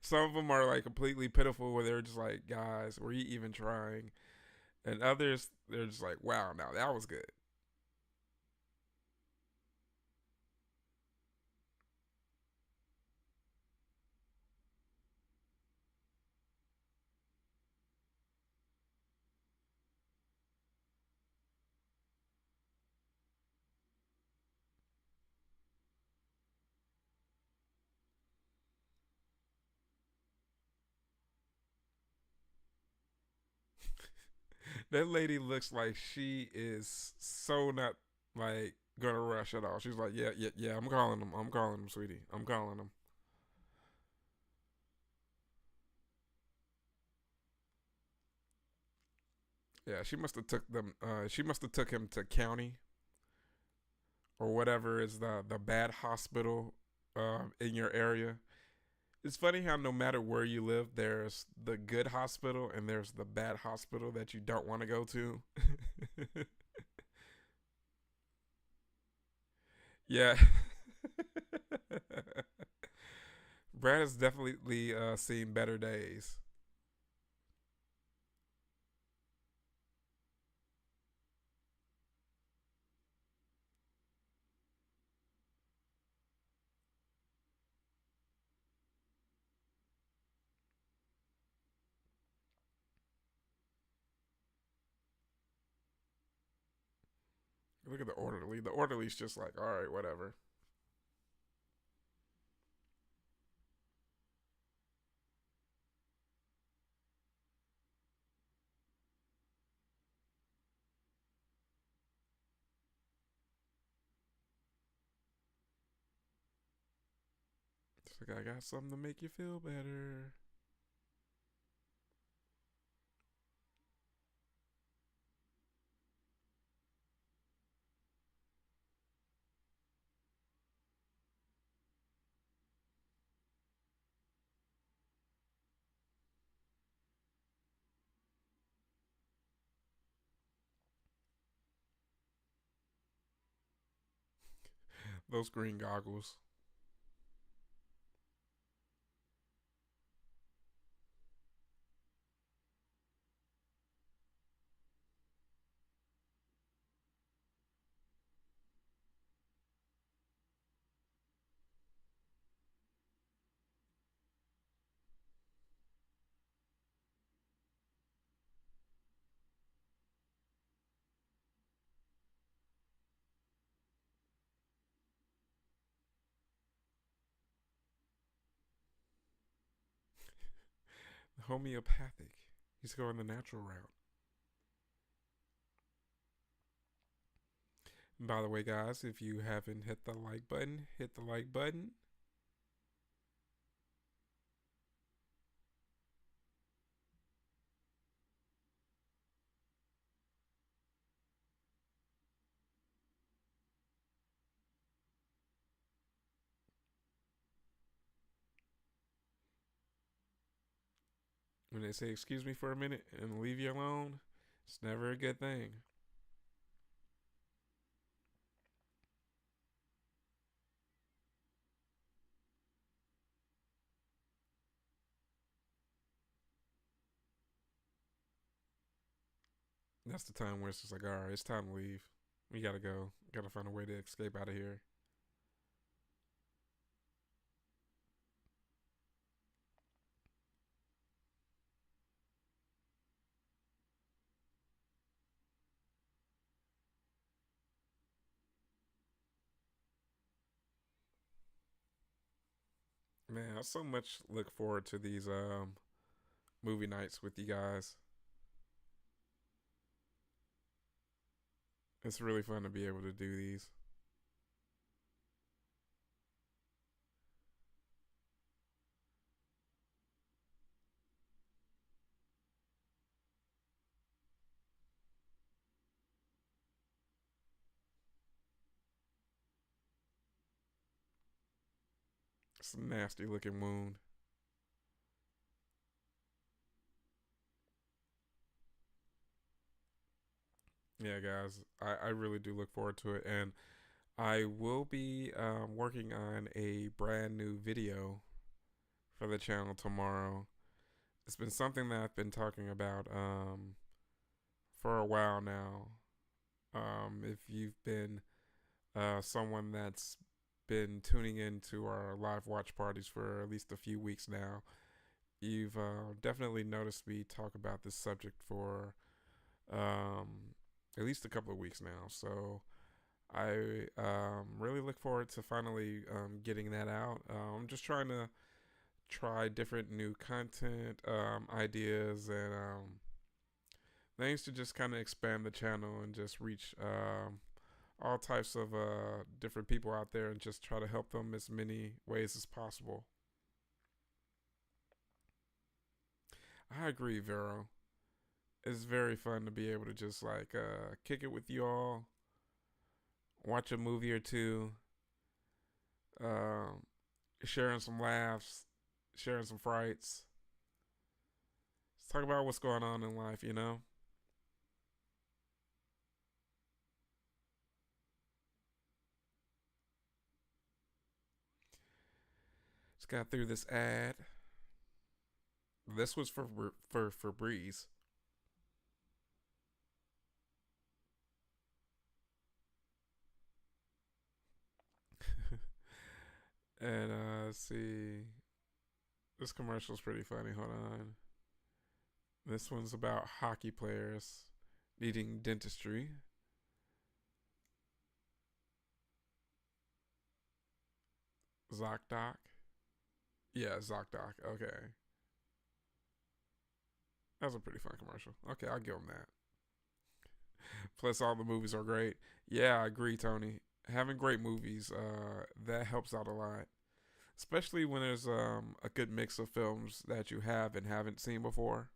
Some of them are like completely pitiful, where they're just like, guys, were you even trying? And others, they're just like, wow, now that was good. That lady looks like she is so not like gonna rush at all. She's like, yeah, yeah, yeah. I'm calling him. I'm calling him, sweetie. I'm calling him. Yeah, she must have took them. She must have took him to county or whatever is the bad hospital in your area. It's funny how no matter where you live, there's the good hospital and there's the bad hospital that you don't want to go to. Yeah. Brad has definitely seen better days. Look at the orderly. The orderly's just like, all right, whatever. It's like, I got something to make you feel better. Those green goggles. Homeopathic. He's going the natural route. And by the way, guys, if you haven't hit the like button, hit the like button. When they say excuse me for a minute and leave you alone, it's never a good thing. That's the time where it's just like, all right, it's time to leave. We gotta go. Gotta find a way to escape out of here. Man, I so much look forward to these movie nights with you guys. It's really fun to be able to do these. It's a nasty looking wound. Yeah, guys, I really do look forward to it. And I will be working on a brand new video for the channel tomorrow. It's been something that I've been talking about for a while now. If you've been someone that's been tuning into our live watch parties for at least a few weeks now, you've definitely noticed me talk about this subject for at least a couple of weeks now. So I really look forward to finally getting that out. I'm just trying to try different new content ideas and things to just kind of expand the channel and just reach all types of different people out there and just try to help them as many ways as possible. I agree, Vero. It's very fun to be able to just like kick it with you all, watch a movie or two, um, sharing some laughs, sharing some frights. Let's talk about what's going on in life, you know? Just got through this ad. This was for Breeze. And let's see. This commercial's pretty funny. Hold on. This one's about hockey players needing dentistry. Zocdoc. Yeah, Zocdoc. Okay, that's a pretty fun commercial. Okay, I'll give him that. Plus, all the movies are great. Yeah, I agree, Tony. Having great movies, that helps out a lot, especially when there's a good mix of films that you have and haven't seen before.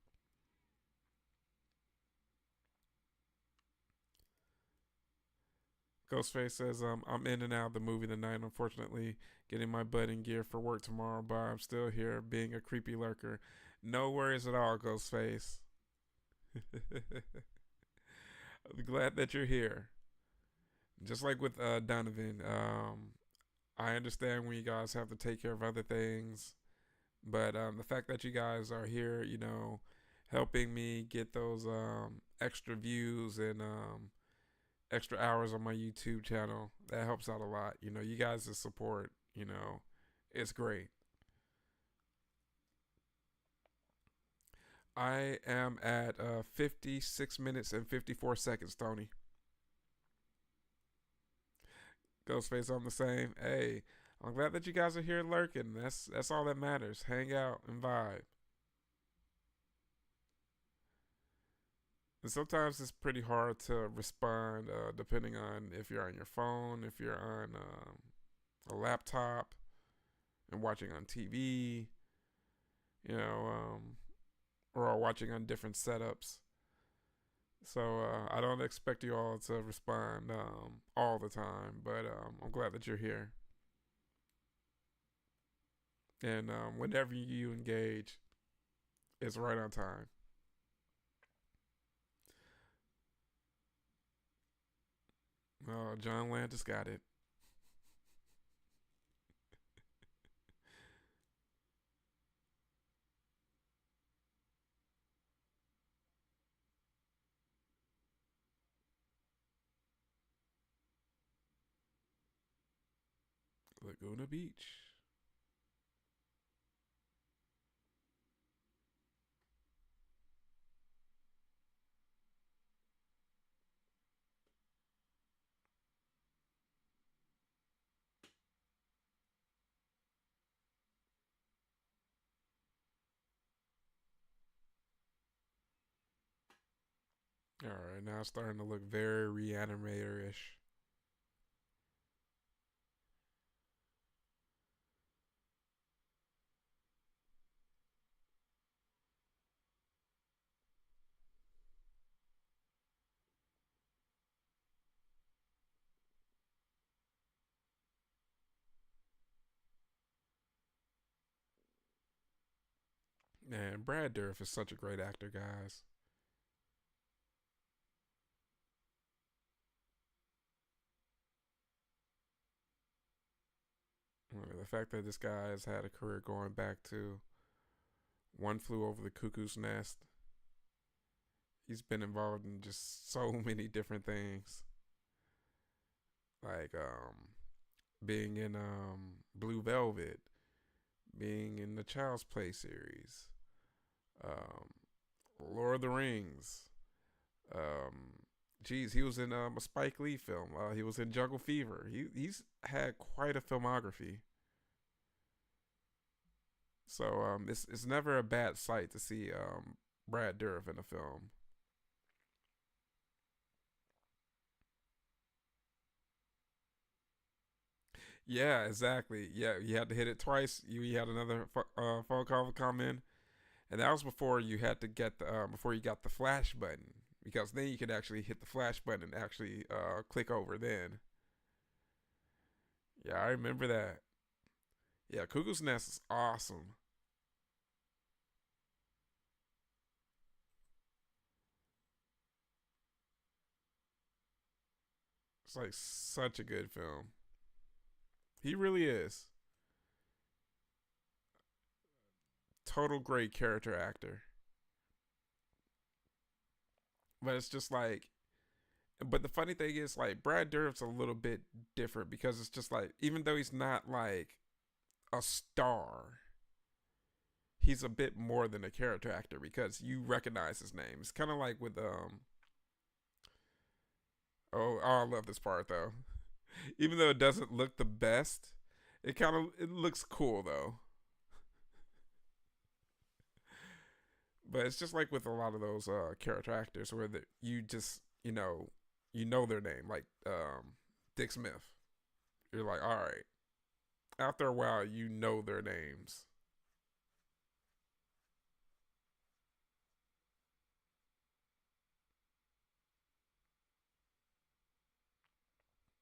Ghostface says, I'm in and out of the movie tonight, unfortunately, getting my butt in gear for work tomorrow, but I'm still here being a creepy lurker. No worries at all, Ghostface. I'm glad that you're here. Just like with Donovan, I understand when you guys have to take care of other things, but the fact that you guys are here, helping me get those extra views and extra hours on my YouTube channel, that helps out a lot. You guys' support, it's great. I am at 56 minutes and 54 seconds, Tony. Ghostface, I'm the same. Hey, I'm glad that you guys are here lurking. That's all that matters. Hang out and vibe. And sometimes it's pretty hard to respond, depending on if you're on your phone, if you're on a laptop and watching on TV, you know, or watching on different setups. So I don't expect you all to respond all the time, but I'm glad that you're here. And whenever you engage, it's right on time. Oh, John Landis got it. Laguna Beach. All right, now it's starting to look very reanimator-ish. Man, Brad Dourif is such a great actor, guys. The fact that this guy has had a career going back to One Flew Over the Cuckoo's Nest. He's been involved in just so many different things, like being in Blue Velvet, being in the Child's Play series, um, Lord of the Rings. Um, geez, he was in a Spike Lee film. He was in Jungle Fever. He's had quite a filmography. So it's never a bad sight to see Brad Dourif in a film. Yeah, exactly. Yeah, you had to hit it twice. You had another phone call come in, and that was before you had to get the before you got the flash button, because then you could actually hit the flash button and actually click over. Then, yeah, I remember that. Yeah, Cuckoo's Nest is awesome. It's like such a good film. He really is. Total great character actor. But it's just like, but the funny thing is, like, Brad Dourif's a little bit different because it's just like, even though he's not like a star, he's a bit more than a character actor because you recognize his name. It's kind of like with oh, I love this part though. Even though it doesn't look the best, it looks cool though. But it's just like with a lot of those character actors where you just you know their name, like Dick Smith. You're like, all right. After a while, you know their names.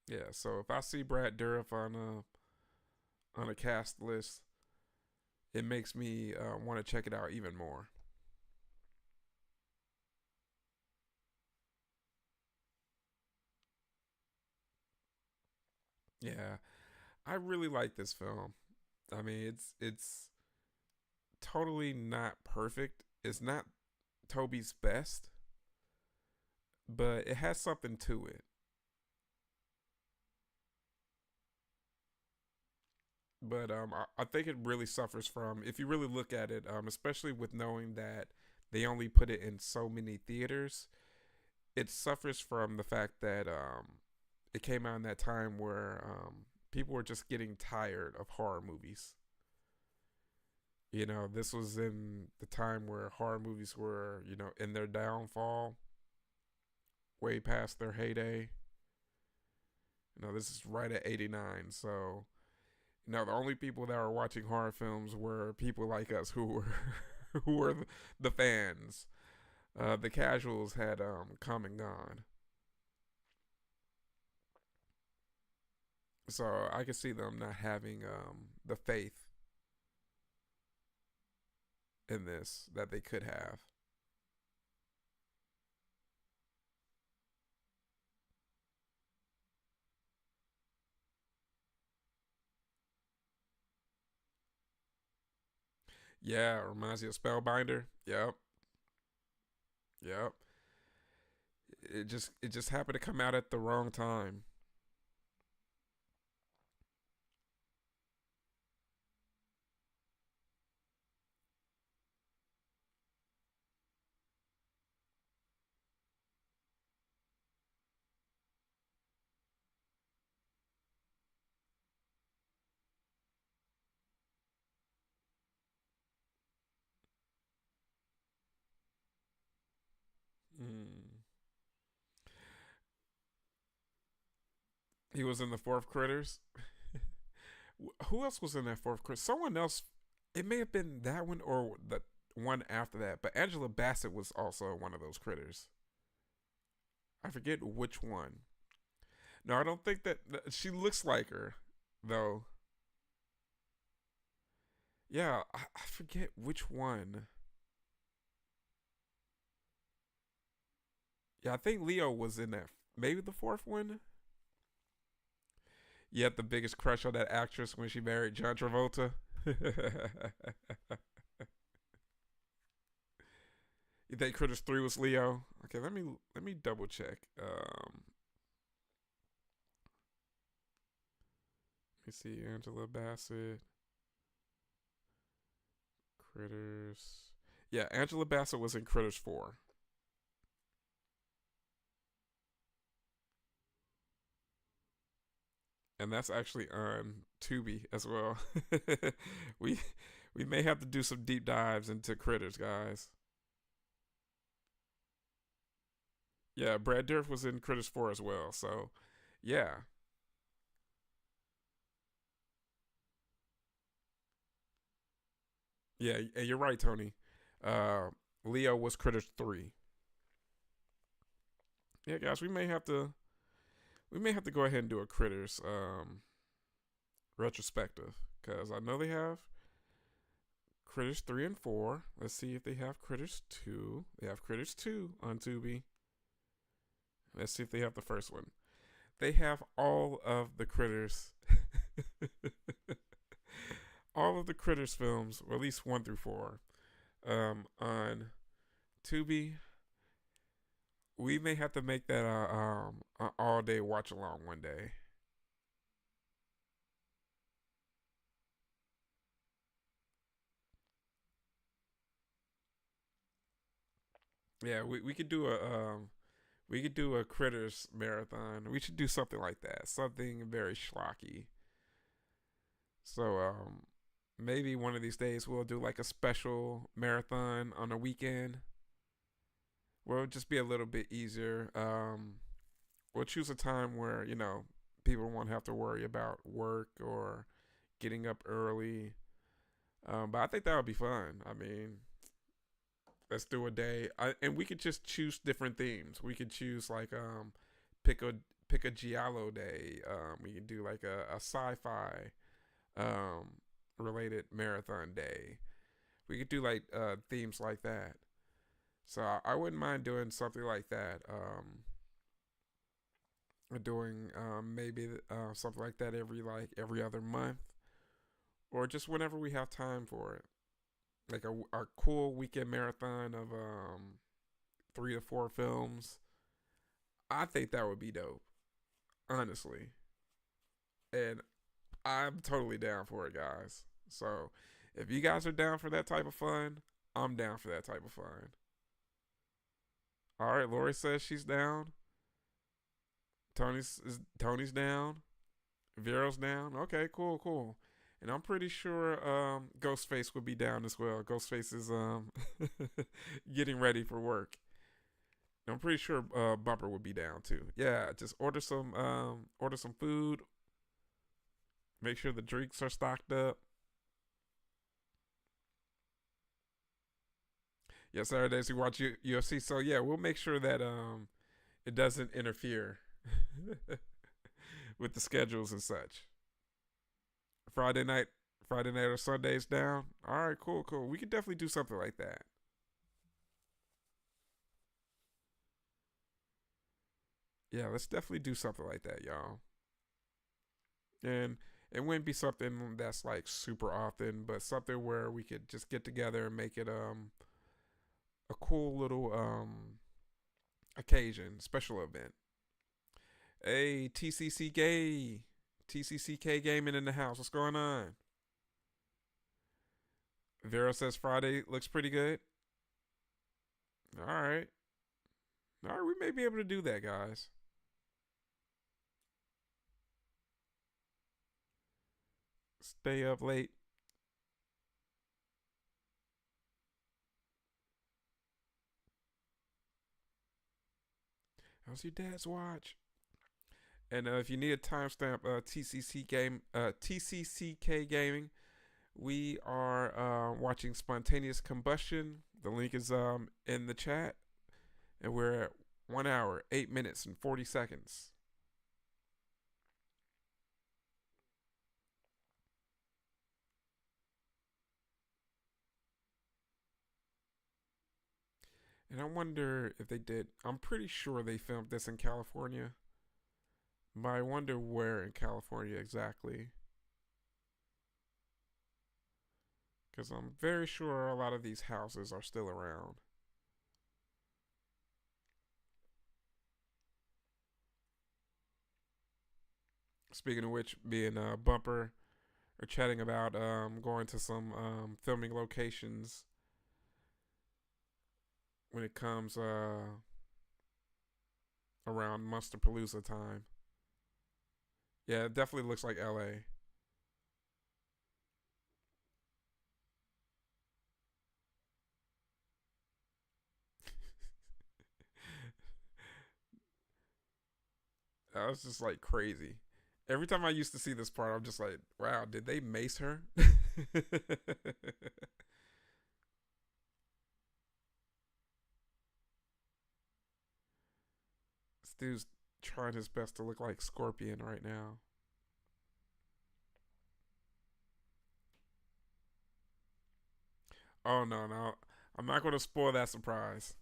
Yeah. So if I see Brad Dourif on a cast list, it makes me want to check it out even more. Yeah, I really like this film. I mean, it's totally not perfect. It's not Toby's best, but it has something to it. But I think it really suffers from, if you really look at it, especially with knowing that they only put it in so many theaters, it suffers from the fact that it came out in that time where people were just getting tired of horror movies. This was in the time where horror movies were, in their downfall, way past their heyday. This is right at 89. So, the only people that were watching horror films were people like us who were who were the fans. The casuals had come and gone. So I could see them not having the faith in this that they could have. Yeah, reminds you of Spellbinder. Yep, yep. It just happened to come out at the wrong time. Mm. He was in the fourth Critters. Who else was in that fourth Critters? Someone else. It may have been that one or the one after that. But Angela Bassett was also one of those critters. I forget which one. No, I don't think that she looks like her though. Yeah, I forget which one. Yeah, I think Leo was in that. Maybe the fourth one. You had the biggest crush on that actress when she married John Travolta. You think Critters 3 was Leo? Okay, let me double check. Let me see. Angela Bassett, Critters. Yeah, Angela Bassett was in Critters 4, and that's actually on Tubi as well. we we may have to do some deep dives into Critters, guys. Yeah, Brad Dourif was in Critters 4 as well. So, yeah, yeah, and you're right, Tony. Uh, Leo was Critters 3. Yeah, guys, we may have to go ahead and do a Critters retrospective because I know they have Critters 3 and 4. Let's see if they have Critters 2. They have Critters 2 on Tubi. Let's see if they have the first one. They have all of the Critters, all of the Critters films, or at least 1 through 4, on Tubi. We may have to make that a all day watch along one day. Yeah, we could do a Critters marathon. We should do something like that. Something very schlocky. So maybe one of these days we'll do like a special marathon on a weekend where it'll just be a little bit easier. We'll choose a time where people won't have to worry about work or getting up early. But I think that would be fun. I mean, let's do a day, and we could just choose different themes. We could choose like pick a pick a giallo day. We could do like a sci-fi um, related marathon day. We could do like themes like that. So I wouldn't mind doing something like that. Doing maybe something like that every other month, or just whenever we have time for it. Like a cool weekend marathon of 3 to 4 films. I think that would be dope, honestly, and I'm totally down for it, guys. So if you guys are down for that type of fun, I'm down for that type of fun. All right, Lori says she's down. Tony's down. Vero's down. Okay, cool, cool. And I'm pretty sure Ghostface would be down as well. Ghostface is getting ready for work. And I'm pretty sure Bumper would be down too. Yeah, just order some food. Make sure the drinks are stocked up. Yeah, Saturdays we watch UFC. So yeah, we'll make sure that it doesn't interfere with the schedules and such. Friday night, Friday night or Sundays down. All right, cool, cool. We could definitely do something like that. Yeah, let's definitely do something like that, y'all. And it wouldn't be something that's like super often, but something where we could just get together and make it a cool little occasion, special event. Hey, TCCK gaming in the house. What's going on? Vero says Friday looks pretty good. All right. All right, we may be able to do that, guys. Stay up late. How's your dad's watch? And if you need a timestamp, TCCK Gaming, we are watching Spontaneous Combustion. The link is in the chat, and we're at 1 hour, 8 minutes, and 40 seconds. And I wonder if they did. I'm pretty sure they filmed this in California, but I wonder where in California exactly. Because I'm very sure a lot of these houses are still around. Speaking of which, me and Bumper are chatting about going to some filming locations when it comes around Monsterpalooza time. Yeah, it definitely looks like LA. That was just like crazy. Every time I used to see this part, I'm just like, wow, did they mace her? This dude's trying his best to look like Scorpion right now. Oh no, no. I'm not gonna spoil that surprise.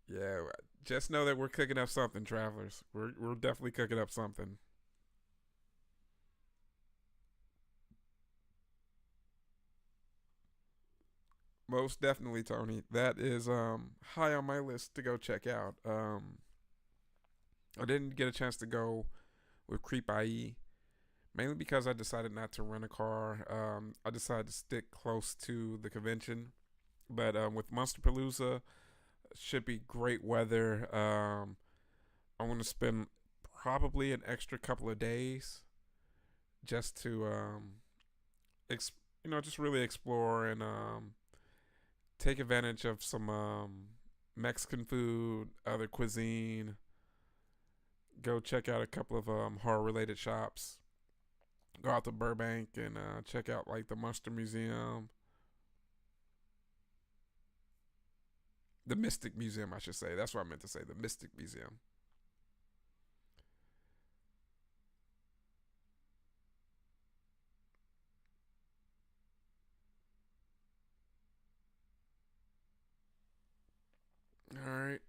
Yeah, just know that we're cooking up something, travelers. We're definitely cooking up something. Most definitely, Tony. That is high on my list to go check out. I didn't get a chance to go with Creep IE mainly because I decided not to rent a car. I decided to stick close to the convention, but with Monsterpalooza, should be great weather. I'm gonna spend probably an extra couple of days just to ex- just really explore and take advantage of some Mexican food, other cuisine. Go check out a couple of horror related shops. Go out to Burbank and check out like the Monster Museum, the Mystic Museum, I should say. That's what I meant to say, the Mystic Museum. All right,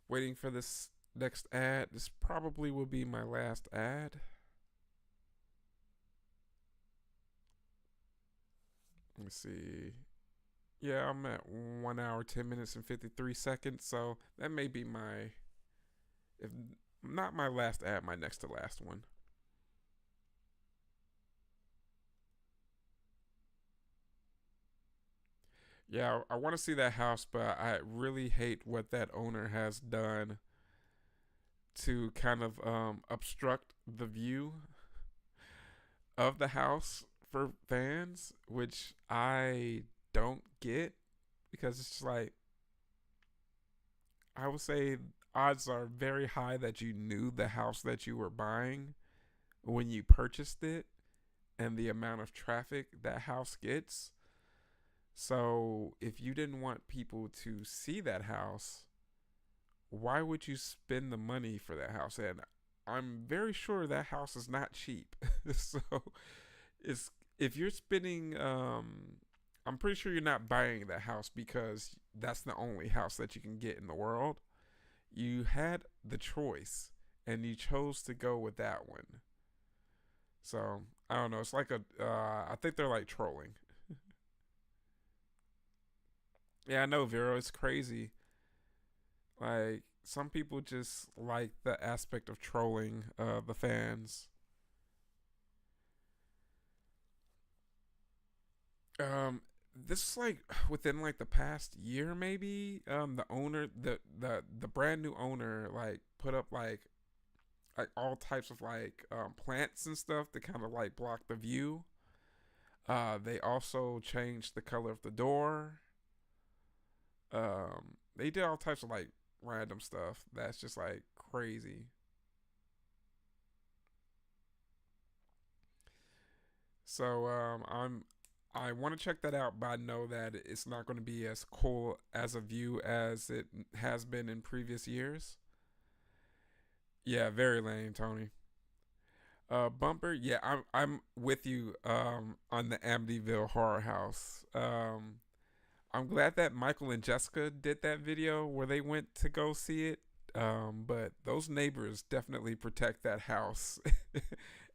waiting for this next ad. This probably will be my last ad. Let's see. Yeah, I'm at 1 hour, 10 minutes, and 53 seconds. So that may be my, if not my last ad, my next to last one. Yeah, I want to see that house, but I really hate what that owner has done to kind of obstruct the view of the house for fans, which I don't get because it's just like, I would say odds are very high that you knew the house that you were buying when you purchased it and the amount of traffic that house gets. So if you didn't want people to see that house, why would you spend the money for that house? And I'm very sure that house is not cheap. So it's, if you're spending I'm pretty sure you're not buying that house because that's the only house that you can get in the world. You had the choice and you chose to go with that one. So I don't know. It's like a. I think they're like trolling. Yeah, I know, Vero. It's crazy. Like some people just like the aspect of trolling the fans. Um, this is like within like the past year, maybe. The owner, the brand new owner, like put up like all types of like plants and stuff to kind of like block the view. They also changed the color of the door. They did all types of like random stuff that's just like crazy. So I want to check that out, but I know that it's not going to be as cool as a view as it has been in previous years. Yeah, very lame, Tony. Bumper, yeah, I'm with you on the Amityville Horror House. I'm glad that Michael and Jessica did that video where they went to go see it. But those neighbors definitely protect that house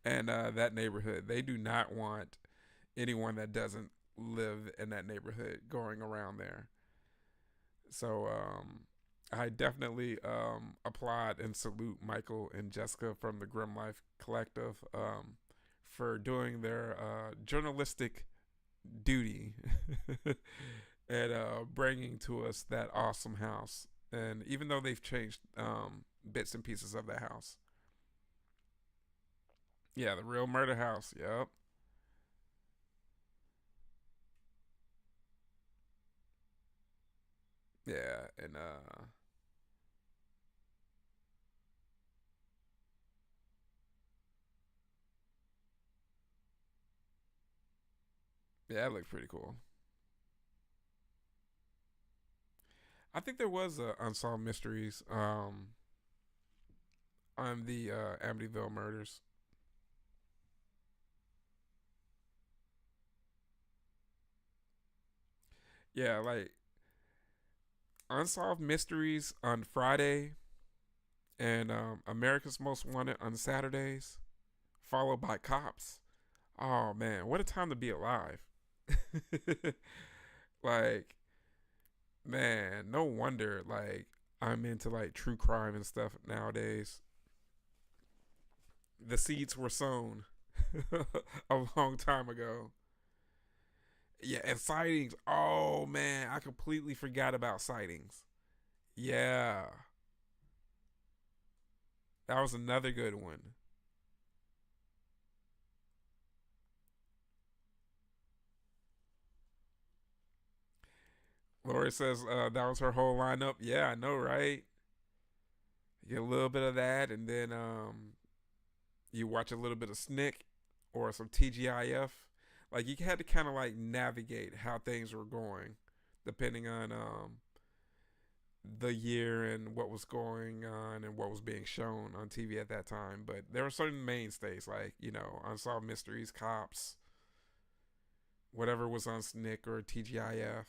and that neighborhood. They do not want anyone that doesn't live in that neighborhood going around there. So I definitely applaud and salute Michael and Jessica from the Grim Life Collective for doing their journalistic duty and bringing to us that awesome house. And even though they've changed bits and pieces of the house, yeah, the real murder house. Yep. Yeah, and yeah, it looked pretty cool. I think there was unsolved mysteries on the Amityville murders. Yeah, like unsolved mysteries on Friday and America's Most Wanted on Saturdays, followed by Cops. Oh man, what a time to be alive! Like, man, no wonder like I'm into like true crime and stuff nowadays. The seeds were sown a long time ago. Yeah, and sightings. Oh man, I completely forgot about sightings. Yeah. That was another good one. Lori says that was her whole lineup. Yeah, I know, right? You get a little bit of that, and then you watch a little bit of Snick or some TGIF. Like you had to kind of like navigate how things were going, depending on the year and what was going on and what was being shown on TV at that time. But there were certain mainstays like Unsolved Mysteries, Cops, whatever was on Snick or TGIF.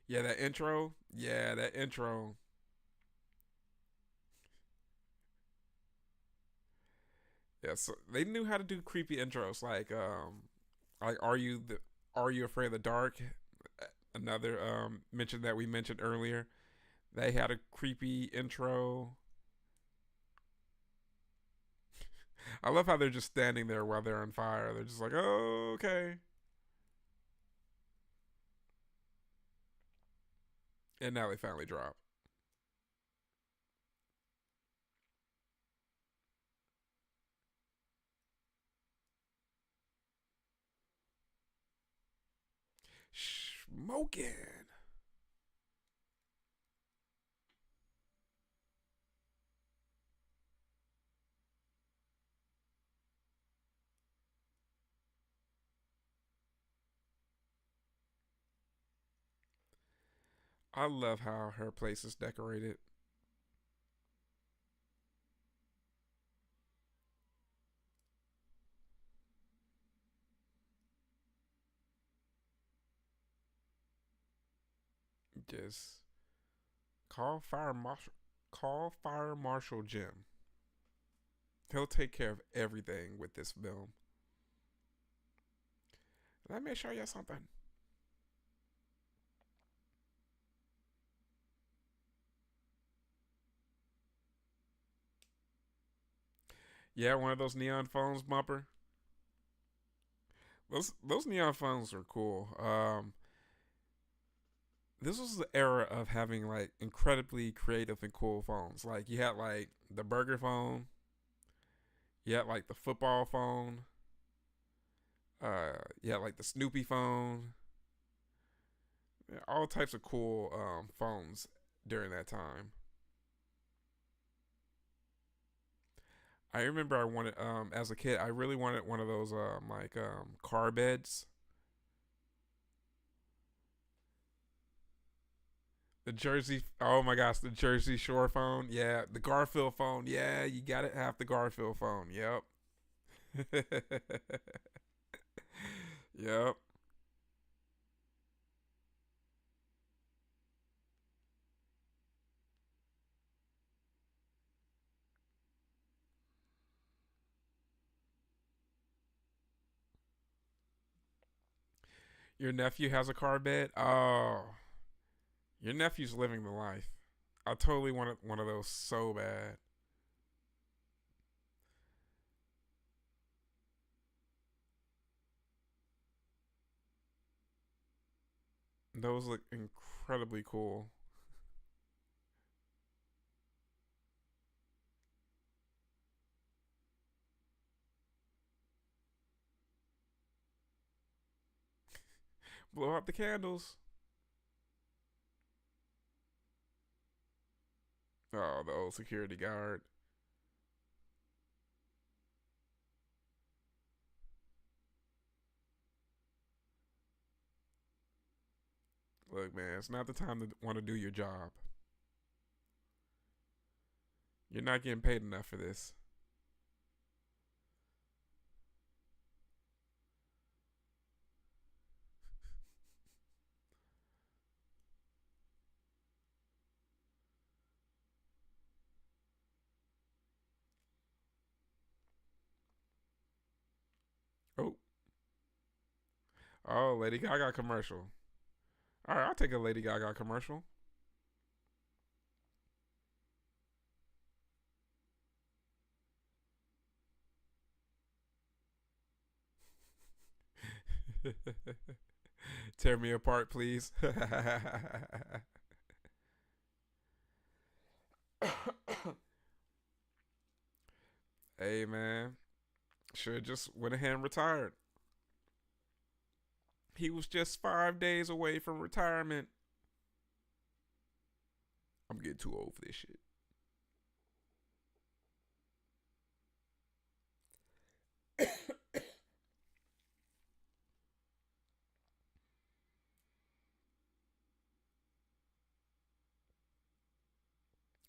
Yeah, that intro. Yeah, that intro. Yeah, so they knew how to do creepy intros. Like Are you afraid of the dark? Another mention that we mentioned earlier. They had a creepy intro. I love how they're just standing there while they're on fire. They're just like, oh, okay. And now they finally drop. Smoking. I love how her place is decorated. Just call fire marshal. Call fire marshal Jim. He'll take care of everything with this film. Let me show you something. Yeah, one of those neon phones, bumper. Those neon phones are cool. This was the era of having like incredibly creative and cool phones. Like you had like the burger phone, you had like the football phone, you had like the Snoopy phone, yeah, all types of cool phones during that time. I remember I wanted as a kid I really wanted one of those car beds. The Jersey, oh my gosh, the Jersey Shore phone. Yeah, the Garfield phone. Yeah, you got to have the Garfield phone. Yep. Yep. Your nephew has a car bed. Oh, your nephew's living the life. I totally wanted one of those so bad. Those look incredibly cool. Blow out the candles. Oh, the old security guard. Look, man, it's not the time to want to do your job. You're not getting paid enough for this. Oh, oh, Lady Gaga commercial. All right, I'll take a Lady Gaga commercial. Tear me apart, please. Hey man, should have just went ahead and retired. He was just 5 days away from retirement. I'm getting too old for this shit.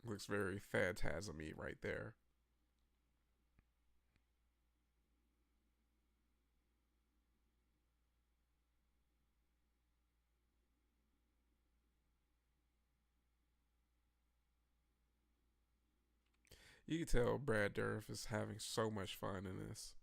Looks very phantasmy right there. You can tell Brad Dourif is having so much fun in this.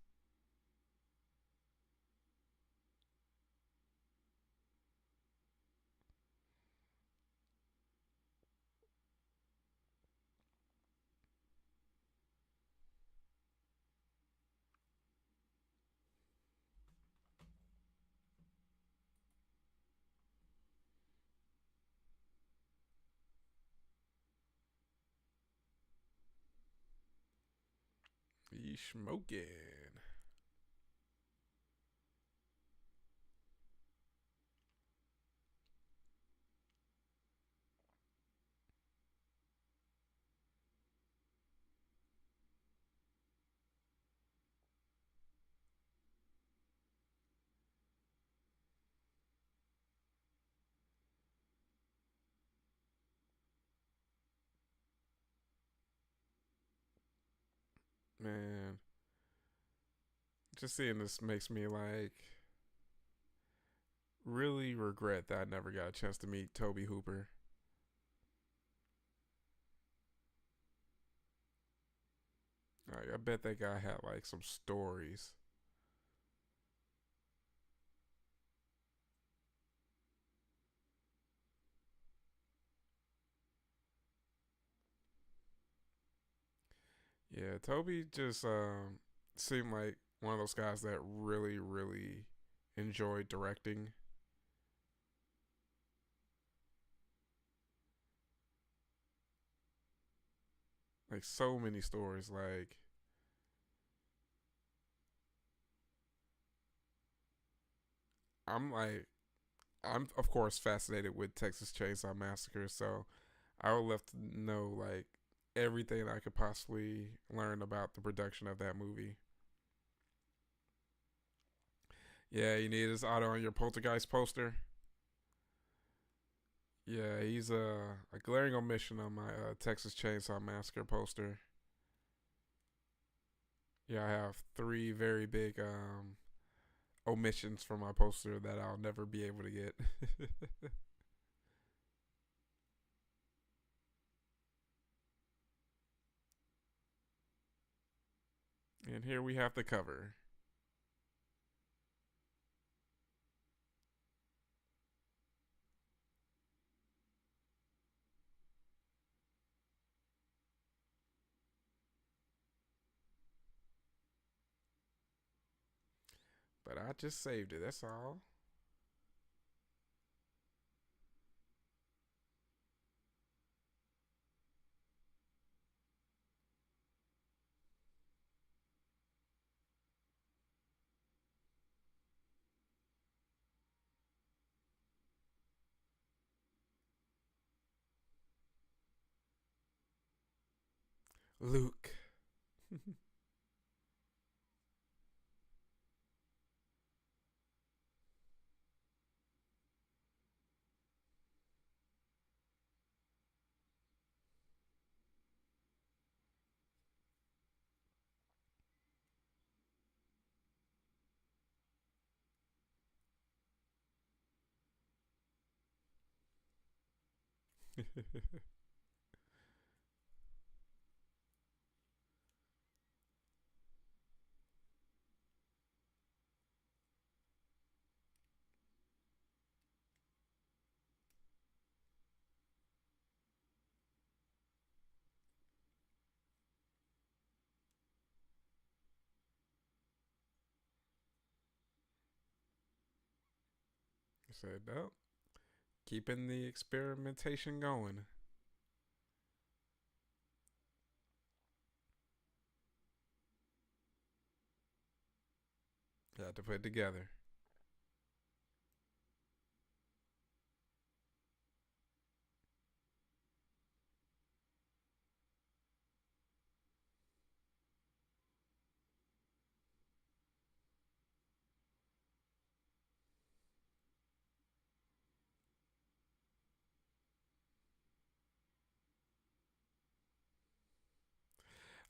He's smoking. Man, just seeing this makes me like really regret that I never got a chance to meet Toby Hooper. Like, I bet that guy had like some stories. Yeah, Toby just seemed like one of those guys that really, really enjoyed directing. Like so many stories. Like I'm like I'm of course fascinated with Texas Chainsaw Massacre, so I would love to know like everything I could possibly learn about the production of that movie. Yeah, you need his auto on your Poltergeist poster. Yeah, he's a glaring omission on my Texas Chainsaw Massacre poster. Yeah, I have three very big omissions from my poster that I'll never be able to get. And here we have the cover. But I just saved it, that's all. Luke. I said, no, keeping the experimentation going. Had to put it together.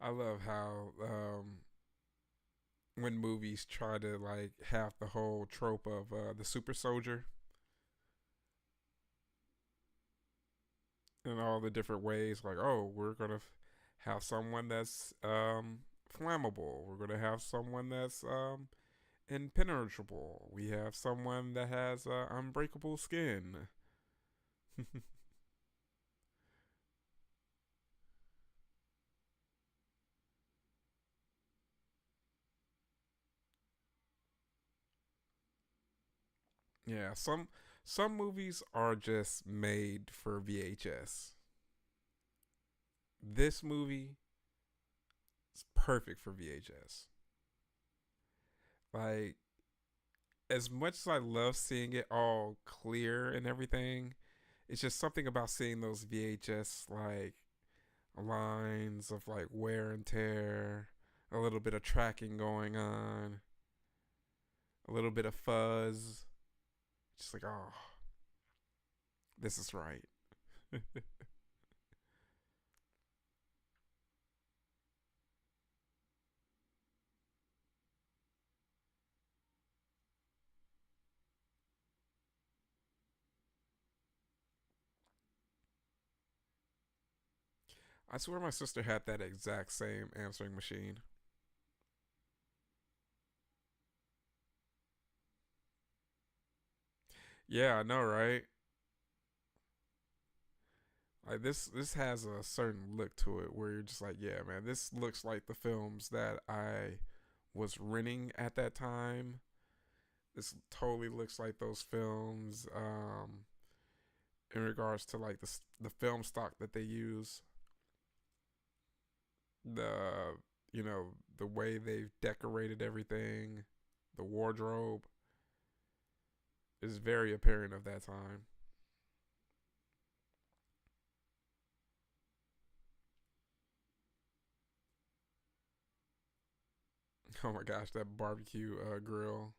I love how when movies try to like have the whole trope of the super soldier in all the different ways. Like, oh, we're gonna have someone that's flammable. We're gonna have someone that's impenetrable. We have someone that has unbreakable skin. Yeah, some movies are just made for VHS. This movie is perfect for VHS. Like, as much as I love seeing it all clear and everything, it's just something about seeing those VHS like lines of like wear and tear, a little bit of tracking going on, a little bit of fuzz. Just like, oh, this is right. I swear my sister had that exact same answering machine. Yeah, I know, right? Like this has a certain look to it where you're just like, yeah, man, this looks like the films that I was renting at that time. This totally looks like those films in regards to like the film stock that they use, the the way they've decorated everything, the wardrobe is very apparent of that time. Oh my gosh, that barbecue grill.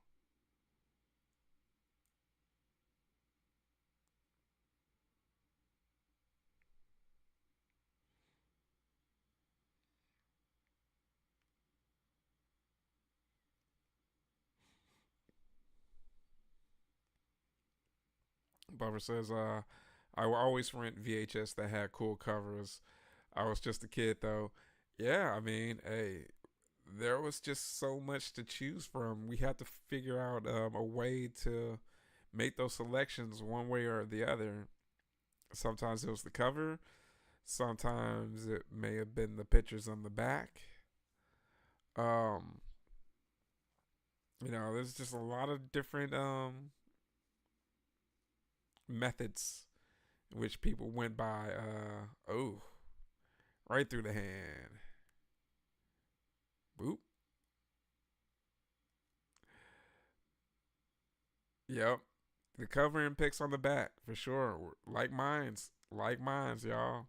Buffer says, I will always rent VHS that had cool covers. I was just a kid though. Yeah, I mean, hey, there was just so much to choose from. We had to figure out a way to make those selections one way or the other. Sometimes it was the cover. Sometimes it may have been the pictures on the back. Um, there's just a lot of different methods in which people went by. Oh, right through the hand. Boop. Yep. The covering pics on the back for sure. Like mines. Like mines, y'all.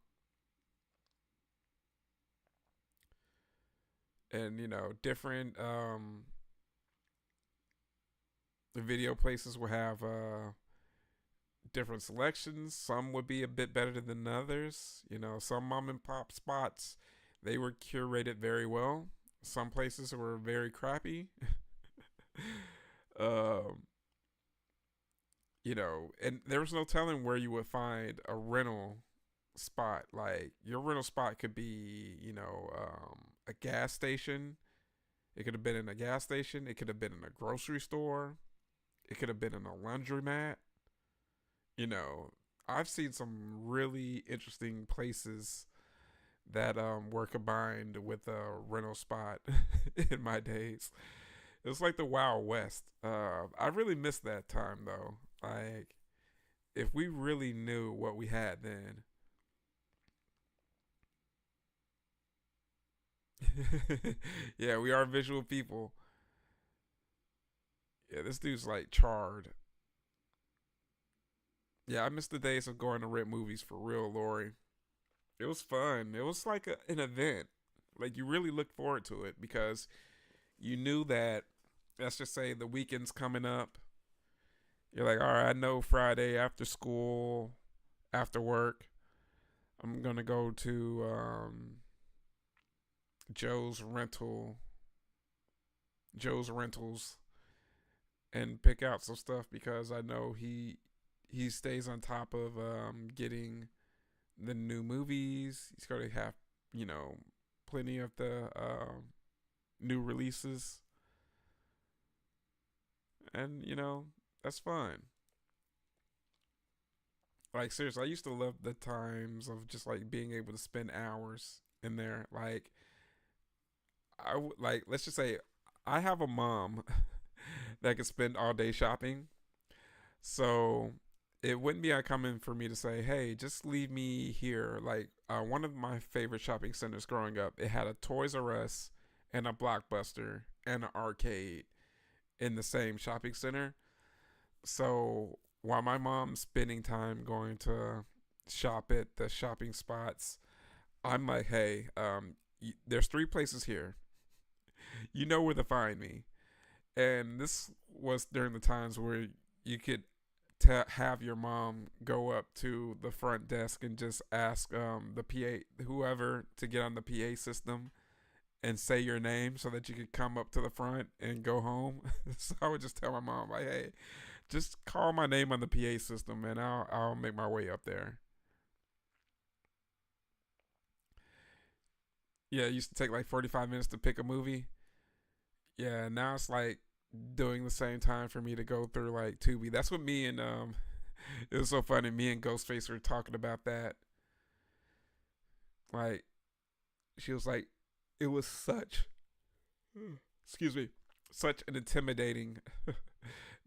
And different video places will have different selections. Some would be a bit better than others. Some mom and pop spots, they were curated very well. Some places were very crappy. um, and there was no telling where you would find a rental spot. Like your rental spot could be, a gas station. It could have been in a gas station. It could have been in a grocery store. It could have been in a laundromat. You know, I've seen some really interesting places that were combined with a rental spot in my days. It was like the Wild West. I really missed that time though. Like, if we really knew what we had then. Yeah, we are visual people. Yeah, this dude's like charred. Yeah, I miss the days of going to rent movies for real, Lori. It was fun. It was like an event. Like you really looked forward to it because you knew that, let's just say the weekend's coming up. You're like, all right, I know Friday after school, after work, I'm gonna go to Joe's rental, Joe's rentals, and pick out some stuff because I know he stays on top of getting the new movies. He's going to have, you know, plenty of the new releases, and that's fun. Like seriously, I used to love the times of just like being able to spend hours in there. Like like let's just say I have a mom that could spend all day shopping, so it wouldn't be uncommon for me to say, "Hey, just leave me here." Like one of my favorite shopping centers growing up, it had a Toys R Us and a Blockbuster and an arcade in the same shopping center. So while my mom's spending time going to shop at the shopping spots, I'm like, "Hey, there's three places here. You know where to find me." And this was during the times where you could have your mom go up to the front desk and just ask the PA, whoever, to get on the PA system and say your name so that you could come up to the front and go home. So I would just tell my mom, like, hey, just call my name on the PA system and I'll make my way up there. Yeah, it used to take like 45 minutes to pick a movie. Yeah, now it's like doing the same time for me to go through like Tubi. That's what me and it was so funny. Me and Ghostface were talking about that. Like she was like, it was such excuse me, such an intimidating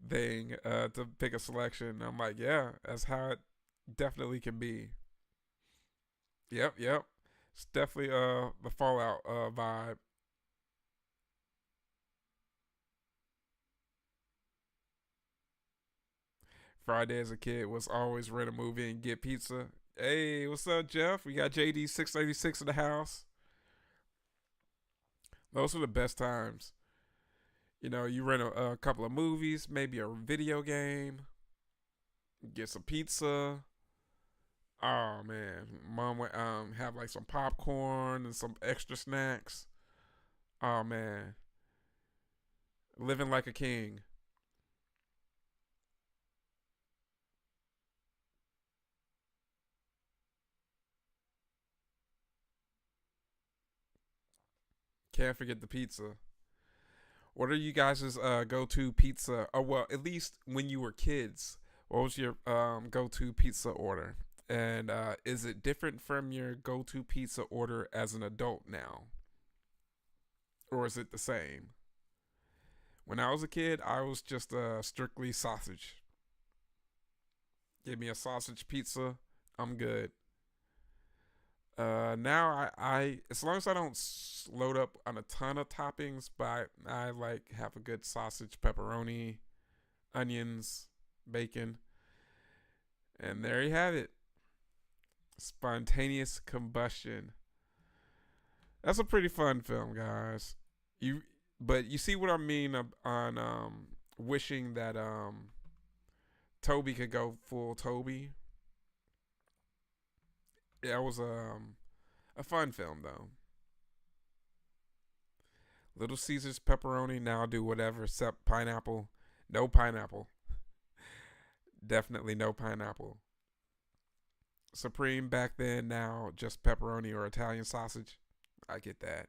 thing to pick a selection. I'm like, yeah, that's how it definitely can be. Yep, yep. It's definitely the Fallout vibe. Friday as a kid was always rent a movie and get pizza. Hey, what's up, Jeff? We got JD 636 in the house. Those are the best times. You rent a couple of movies, maybe a video game, get some pizza. Oh man, mom would have like some popcorn and some extra snacks. Oh man, living like a king. Can't forget the pizza. What are you guys' go-to pizza? Oh well, at least when you were kids, what was your go-to pizza order? And is it different from your go-to pizza order as an adult now, or is it the same? When I was a kid, I was just strictly sausage. Give me a sausage pizza, I'm good. Now I as long as I don't load up on a ton of toppings, but I like have a good sausage, pepperoni, onions, bacon, and there you have it. Spontaneous combustion. That's a pretty fun film, guys. You, but you see what I mean on wishing that Toby could go full Toby. Yeah, it was a fun film though. Little Caesars pepperoni. Now I'll do whatever except pineapple. No pineapple. Definitely no pineapple. Supreme back then. Now just pepperoni or Italian sausage. I get that.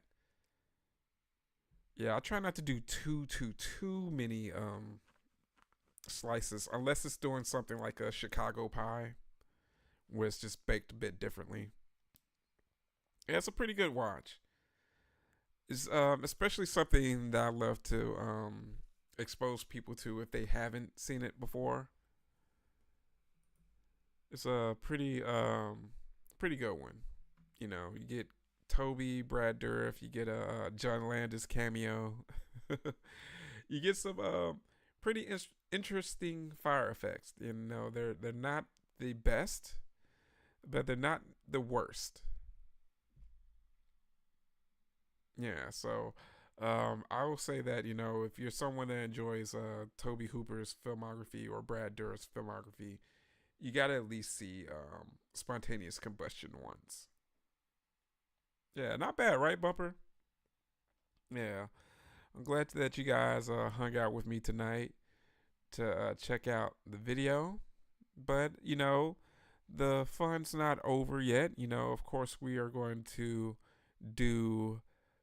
Yeah, I try not to do too many slices unless it's doing something like a Chicago pie where it's just baked a bit differently. Yeah, it's a pretty good watch. It's especially something that I love to expose people to if they haven't seen it before. It's a pretty good one. You get Toby, Brad Dourif, you get a John Landis cameo. You get some pretty interesting fire effects. You know, they're not the best, but they're not the worst. Yeah, so I will say that, you know, if you're someone that enjoys Toby Hooper's filmography or Brad Dourif's filmography, you gotta at least see Spontaneous Combustion once. Yeah, not bad, right, Bumper? Yeah, I'm glad that you guys hung out with me tonight to check out the video. But, you know, the fun's not over yet. You know, of course, we are going to do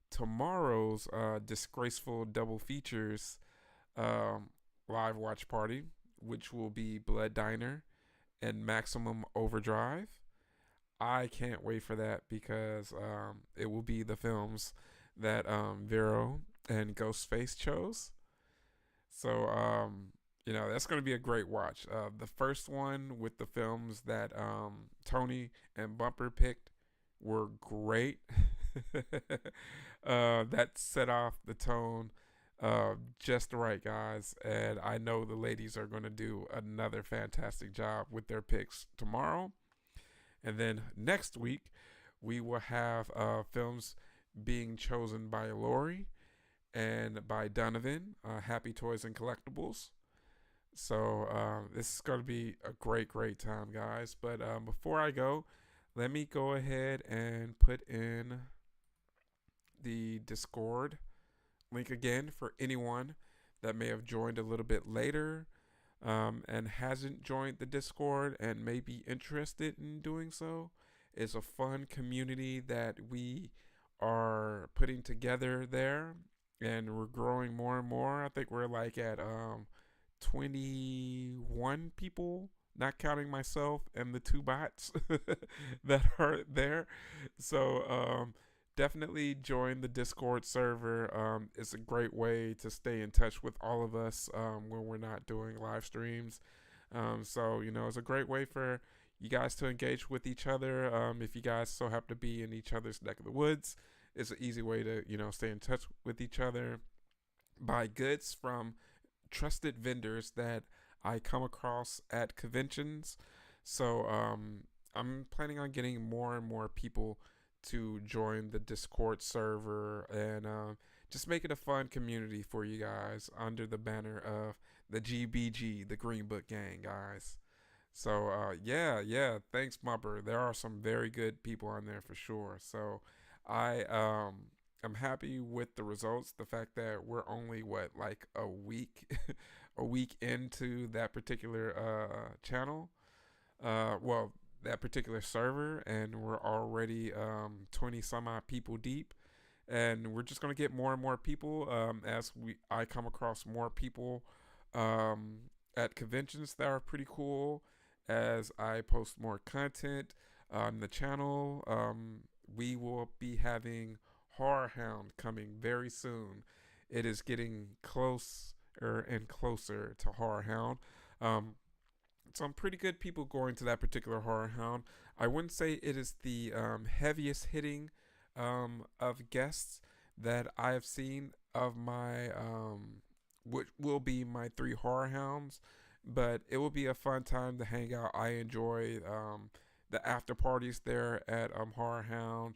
tomorrow's disgraceful double features um, live watch party, which will be Blood Diner and Maximum Overdrive. I can't wait for that because it will be the films that Vero and Ghostface chose. So, you know, that's going to be a great watch. The first one with the films that Tony and Bumper picked were great. That set off the tone just right, guys. And I know the ladies are going to do another fantastic job with their picks tomorrow. And then next week, we will have films being chosen by Lori and by Donovan, Happy Toys and Collectibles. So this is going to be a great, great time, guys. But before I go, let me go ahead and put in the Discord link again for anyone that may have joined a little bit later and hasn't joined the Discord and may be interested in doing so. It's a fun community that we are putting together there, and we're growing more and more. I think we're like at 21 people, not counting myself and the two bots that are there. So definitely join the Discord server. It's a great way to stay in touch with all of us when we're not doing live streams. So, you know, it's a great way for you guys to engage with each other. If you guys so happen to be in each other's neck of the woods, it's an easy way to, you know, stay in touch with each other, buy goods from trusted vendors that I come across at conventions. So I'm planning on getting more and more people to join the Discord server and just make it a fun community for you guys under the banner of the GBG, the Greenbook Gang, guys. So yeah, thanks, Mupper. There are some very good people on there for sure. So I'm happy with the results. The fact that we're only like a week, a week into that particular channel. Well, that particular server, and we're already 20 some odd people deep, and we're just gonna get more and more people as I come across more people at conventions that are pretty cool. As I post more content on the channel, we will be having Horror Hound coming very soon. It is getting closer and closer to Horror Hound. Some pretty good people going to that particular Horror Hound. I wouldn't say it is the heaviest hitting of guests that I have seen of my which will be my three Horror Hounds, but it will be a fun time to hang out. I enjoy the after parties there at Horror Hound.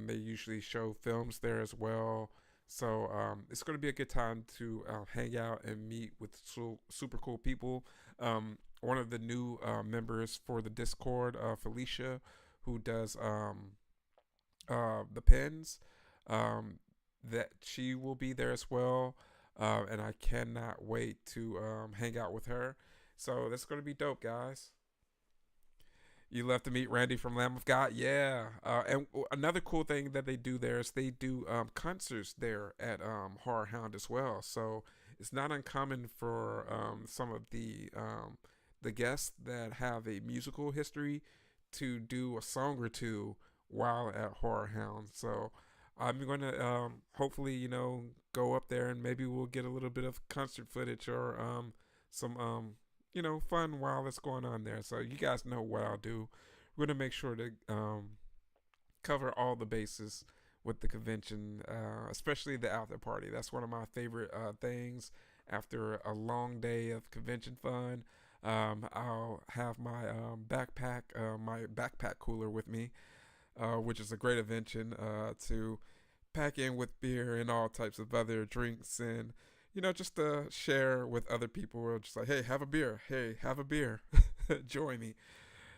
They usually show films there as well. So it's going to be a good time to hang out and meet with super cool people. One of the new members for the Discord, Felicia, who does the pins, that she will be there as well. And I cannot wait to hang out with her. So that's going to be dope, guys. You left to meet Randy from Lamb of God. Yeah. And another cool thing that they do there is they do concerts there at Horror Hound as well. So it's not uncommon for some of the guests that have a musical history to do a song or two while at Horror Hound. So I'm going to hopefully, you know, go up there and maybe we'll get a little bit of concert footage or some you know, fun while it's going on there. So you guys know what I'll do. We're gonna make sure to cover all the bases with the convention, especially the after party. That's one of my favorite things after a long day of convention fun. I'll have my my backpack cooler with me, which is a great invention to pack in with beer and all types of other drinks, and just to share with other people. We're just like, hey, have a beer. Hey, have a beer. Join me.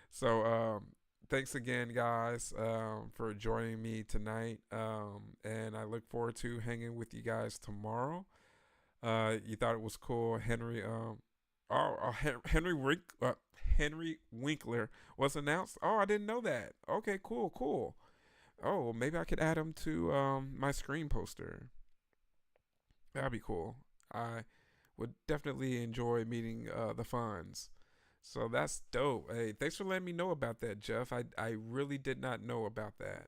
So thanks again, guys, for joining me tonight. And I look forward to hanging with you guys tomorrow. You thought it was cool, Henry. Henry Winkler was announced. Oh, I didn't know that. Okay, cool, cool. Oh, well, maybe I could add him to my screen poster. That'd be cool. I would definitely enjoy meeting the Fonz. So that's dope. Hey, thanks for letting me know about that, Jeff. I really did not know about that.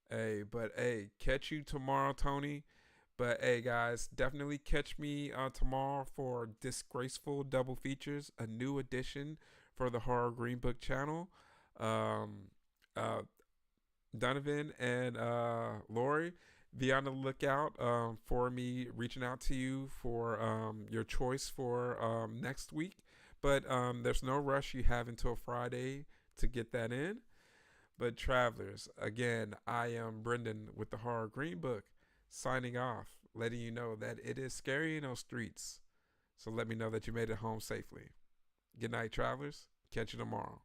Hey, but hey, catch you tomorrow, Tony. But hey, guys, definitely catch me tomorrow for Disgraceful Double Features, a new edition for the Horror Greenbook channel. Um, uh, Donovan and Lori, be on the lookout for me reaching out to you for your choice for next week. But there's no rush. You have until Friday to get that in. But travelers, again, I am Brendan with the Horror Green Book, signing off, letting you know that it is scary in those streets. So let me know that you made it home safely. Good night, travelers. Catch you tomorrow.